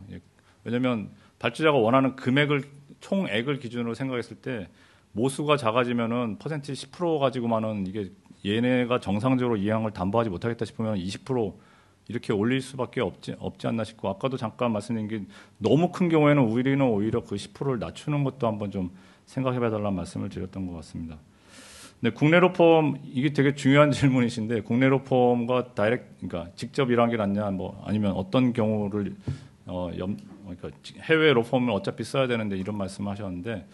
[SPEAKER 2] 왜냐하면 발주자가 원하는 금액을 총액을 기준으로 생각했을 때 모수가 작아지면은 퍼센티지 10% 가지고만은 이게 얘네가 정상적으로 이 항을 담보하지 못하겠다 싶으면 20% 이렇게 올릴 수밖에 없지 않나 싶고 아까도 잠깐 말씀드린 게 너무 큰 경우에는 우리는 오히려 그 10%를 낮추는 것도 한번 좀 생각해봐달라는 말씀을 드렸던 것 같습니다. 근데 국내 로펌 이게 되게 중요한 질문이신데 국내 로펌과 그러니까 직접 일하는 게 낫냐 뭐 아니면 어떤 경우를 그러니까 해외 로펌을 어차피 써야 되는데 이런 말씀하셨는데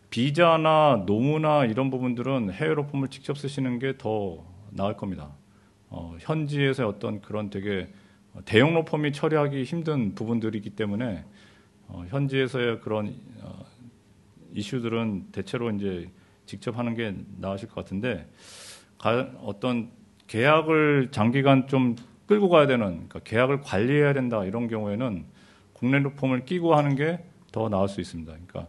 [SPEAKER 2] 비자나 노무나 이런 부분들은 해외 로펌을 직접 쓰시는 게 더 나을 겁니다. 현지에서 어떤 그런 되게 대형 로펌이 처리하기 힘든 부분들이기 때문에 현지에서의 그런 이슈들은 대체로 이제 직접 하는 게 나으실 것 같은데 어떤 계약을 장기간 좀 끌고 가야 되는 그러니까 계약을 관리해야 된다 이런 경우에는 국내 로펌을 끼고 하는 게 더 나을 수 있습니다. 그러니까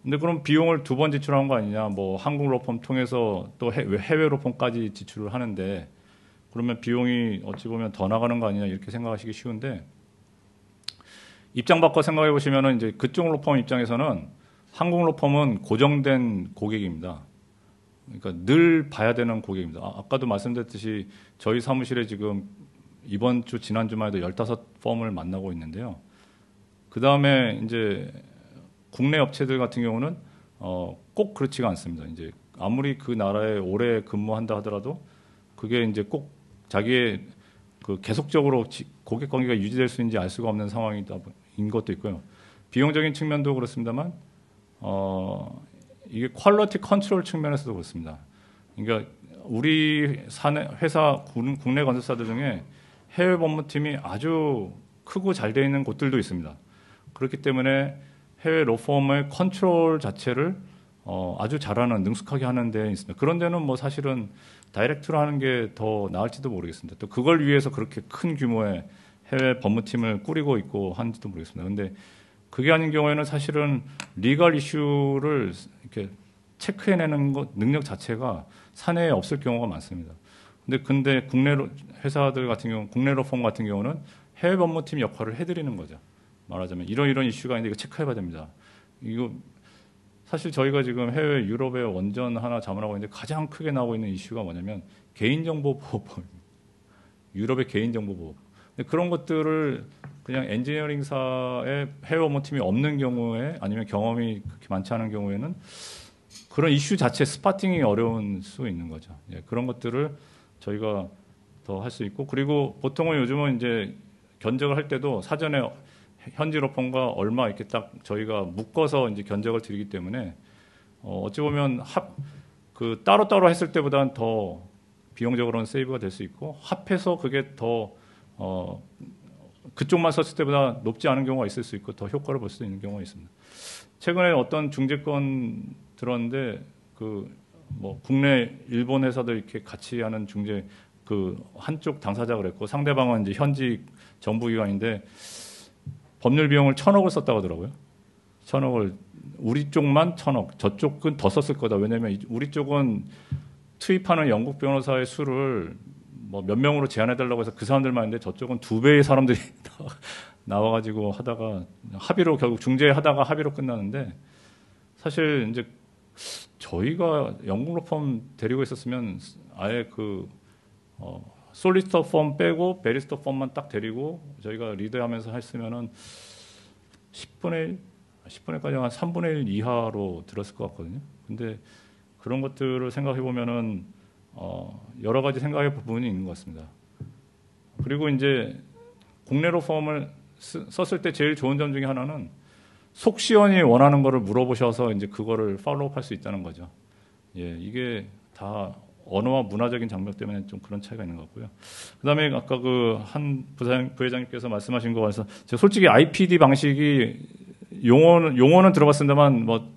[SPEAKER 2] 근데 그럼 비용을 두 번 지출하는 거 아니냐? 뭐 한국 로펌 통해서 또 해외 로펌까지 지출을 하는데 그러면 비용이 어찌 보면 더 나가는 거 아니냐 이렇게 생각하시기 쉬운데 입장 바꿔 생각해 보시면은 이제 그쪽 로펌 입장에서는 한국 로펌은 고정된 고객입니다. 그러니까 늘 봐야 되는 고객입니다. 아까도 말씀드렸듯이 저희 사무실에 지금 이번 주 지난 주만 해도 15펌을 만나고 있는데요. 그 다음에 이제 국내 업체들 같은 경우는 꼭 그렇지가 않습니다. 이제 아무리 그 나라에 오래 근무한다 하더라도 그게 이제 꼭 자기의 그 계속적으로 고객 관계가 유지될 수 있는지 알 수가 없는 상황인 것도 있고요. 비용적인 측면도 그렇습니다만 이게 퀄리티 컨트롤 측면에서도 그렇습니다. 그러니까 우리 회사 국내 건설사들 중에 해외 법무팀이 아주 크고 잘 되어 있는 곳들도 있습니다. 그렇기 때문에 해외 로펌의 컨트롤 자체를 아주 잘하는 능숙하게 하는 데 있습니다. 그런 데는 뭐 사실은 다이렉트로 하는 게 더 나을지도 모르겠습니다. 또 그걸 위해서 그렇게 큰 규모의 해외 법무팀을 꾸리고 있고 하는지도 모르겠습니다. 근데 그게 아닌 경우에는 사실은 리걸 이슈를 이렇게 체크해내는 것 능력 자체가 사내에 없을 경우가 많습니다. 근데 국내 회사들 같은 경우, 국내 로펌 같은 경우는 해외 법무팀 역할을 해드리는 거죠. 말하자면 이런 이슈가 있는데 이거 체크해봐야 됩니다. 이거 사실 저희가 지금 해외 유럽에 원전 하나 자문하고 있는데 가장 크게 나오고 있는 이슈가 뭐냐면 개인정보보호법입니다. 유럽의 개인정보보호법. 그런 것들을 그냥 엔지니어링사의 해외 법무팀이 없는 경우에 아니면 경험이 그렇게 많지 않은 경우에는 그런 이슈 자체 스파팅이 어려운 수 있는 거죠. 예, 그런 것들을 저희가 더 할 수 있고 그리고 보통은 요즘은 이제 견적을 할 때도 사전에 현지 로펌과 얼마 이렇게 딱 저희가 묶어서 이제 견적을 드리기 때문에 어찌 보면 따로따로 했을 때보다는 더 비용적으로는 세이브가 될 수 있고 합해서 그게 더 그쪽만 썼을 때보다 높지 않은 경우가 있을 수 있고 더 효과를 볼 수 있는 경우가 있습니다. 최근에 어떤 중재권 들었는데 뭐 국내 일본 회사들 이렇게 같이 하는 중재 한쪽 당사자가 그랬고 상대방은 이제 현지 정부기관인데 법률 비용을 1,000억을 썼다고 하더라고요. 1,000억을 우리 쪽만 1,000억, 저쪽은 더 썼을 거다. 왜냐하면 우리 쪽은 투입하는 영국 변호사의 수를 뭐 몇 명으로 제한해달라고 해서 그 사람들만 있는데 저쪽은 2배의 사람들이 나와가지고 하다가 합의로 결국 중재하다가 합의로 끝나는데 사실 이제 저희가 영국 로펌 데리고 있었으면 아예 솔리스터 펌 빼고 베리스터 펌만 딱 데리고 저희가 리드하면서 했으면은 10분의 1까지 한 3분의 1 이하로 들었을 것 같거든요. 근데 그런 것들을 생각해 보면은 여러 가지 생각해 볼 부분이 있는 것 같습니다. 그리고 이제 국내 로펌을 썼을 때 제일 좋은 점 중에 하나는 속 시원히 원하는 거를 물어보셔서 이제 그거를 팔로우할 수 있다는 거죠. 예, 이게 다 언어와 문화적인 장벽 때문에 좀 그런 차이가 있는 것 같고요. 그다음에 아까 한 부회장님께서 말씀하신 거 같아서 제가 솔직히 IPD 방식이 용어는 들어봤습니다만 뭐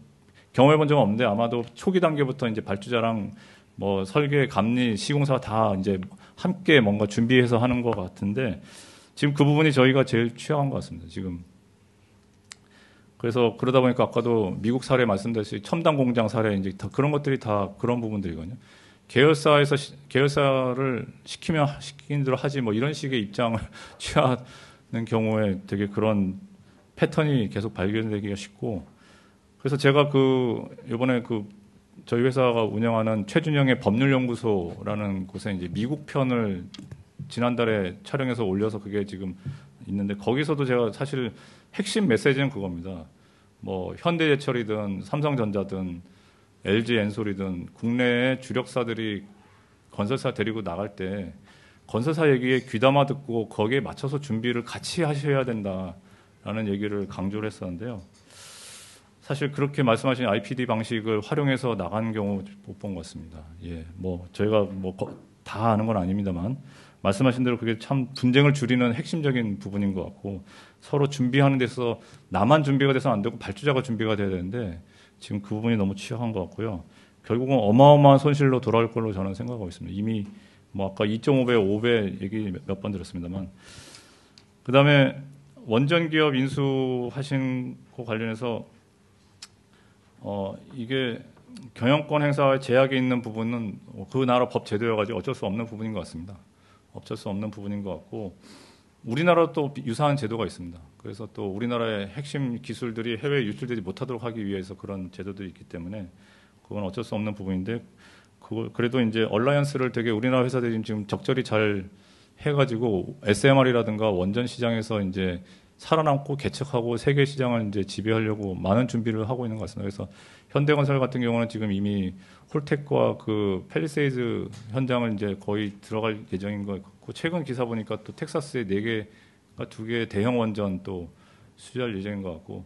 [SPEAKER 2] 경험해 본 적은 없는데 아마도 초기 단계부터 이제 발주자랑 뭐 설계, 감리, 시공사 다 이제 함께 뭔가 준비해서 하는 것 같은데 지금 그 부분이 저희가 제일 취약한 것 같습니다. 지금. 그래서 그러다 보니까 아까도 미국 사례 말씀드렸듯이 첨단 공장 사례 이제 다 그런 것들이 다 그런 부분들이거든요. 계열사를 시키는 대로 하지 뭐 이런 식의 입장을 취하는 경우에 되게 그런 패턴이 계속 발견되기가 쉽고 그래서 제가 이번에 저희 회사가 운영하는 최준영의 법률연구소라는 곳에 이제 미국 편을 지난달에 촬영해서 올려서 그게 지금 있는데 거기서도 제가 사실 핵심 메시지는 그겁니다. 뭐 현대제철이든 삼성전자든 LG 엔솔이든 국내의 주력사들이 건설사 데리고 나갈 때 건설사 얘기에 귀담아 듣고 거기에 맞춰서 준비를 같이 하셔야 된다라는 얘기를 강조를 했었는데요. 사실 그렇게 말씀하신 IPD 방식을 활용해서 나간 경우 못 본 것 같습니다. 예, 뭐 저희가 뭐 다 아는 건 아닙니다만 말씀하신 대로 그게 참 분쟁을 줄이는 핵심적인 부분인 것 같고 서로 준비하는 데서 나만 준비가 돼서 안 되고 발주자가 준비가 돼야 되는데 지금 그 부분이 너무 취약한 것 같고요. 결국은 어마어마한 손실로 돌아올 걸로 저는 생각하고 있습니다. 이미 뭐 아까 2.5배, 5배 얘기 몇 번 들었습니다만 그다음에 원전 기업 인수하신 거 관련해서 이게 경영권 행사에 제약이 있는 부분은 그 나라 법 제도여가지고 어쩔 수 없는 부분인 것 같습니다. 어쩔 수 없는 부분인 것 같고 우리나라도 또 유사한 제도가 있습니다. 그래서 또 우리나라의 핵심 기술들이 해외에 유출되지 못하도록 하기 위해서 그런 제도들이 있기 때문에 그건 어쩔 수 없는 부분인데 그래도 이제 얼라이언스를 되게 우리나라 회사들이 지금 적절히 잘 해가지고 SMR이라든가 원전 시장에서 이제 살아남고 개척하고 세계 시장을 이제 지배하려고 많은 준비를 하고 있는 것 같습니다. 그래서 현대건설 같은 경우는 지금 이미 홀텍과 그 팰리세이드 현장을 이제 거의 들어갈 예정인 것 같고, 최근 기사 보니까 또 텍사스에 4개가 2개 대형 원전 또 수주할 예정인 것 같고,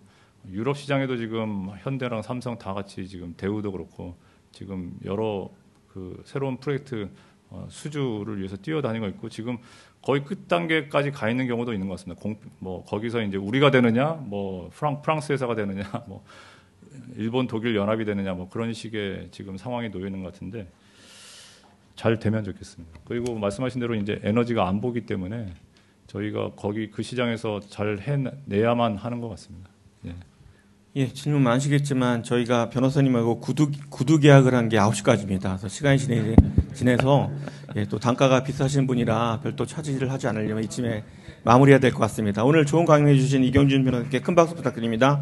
[SPEAKER 2] 유럽 시장에도 지금 현대랑 삼성 다 같이 지금 대우도 그렇고 지금 여러 그 새로운 프로젝트 수주를 위해서 뛰어다니고 있고, 지금 거의 끝 단계까지 가 있는 경우도 있는 것 같습니다. 뭐 거기서 이제 우리가 되느냐, 뭐 프랑스 회사가 되느냐, 뭐 일본, 독일 연합이 되느냐, 뭐 그런 식의 지금 상황이 놓여 있는 것 같은데 잘 되면 좋겠습니다. 그리고 말씀하신 대로 이제 에너지가 안 보기 때문에 저희가 거기 그 시장에서 잘 해내야만 하는 것 같습니다. 예.
[SPEAKER 1] 예, 질문 많으시겠지만 저희가 변호사님하고 구두 계약을 한 게 9시까지입니다. 그래서 시간이 지내서 예, 또 단가가 비싸신 분이라 별도 차지를 하지 않으려면 이쯤에 마무리해야 될 것 같습니다. 오늘 좋은 강의해 주신 이경준 변호사님께 큰 박수 부탁드립니다.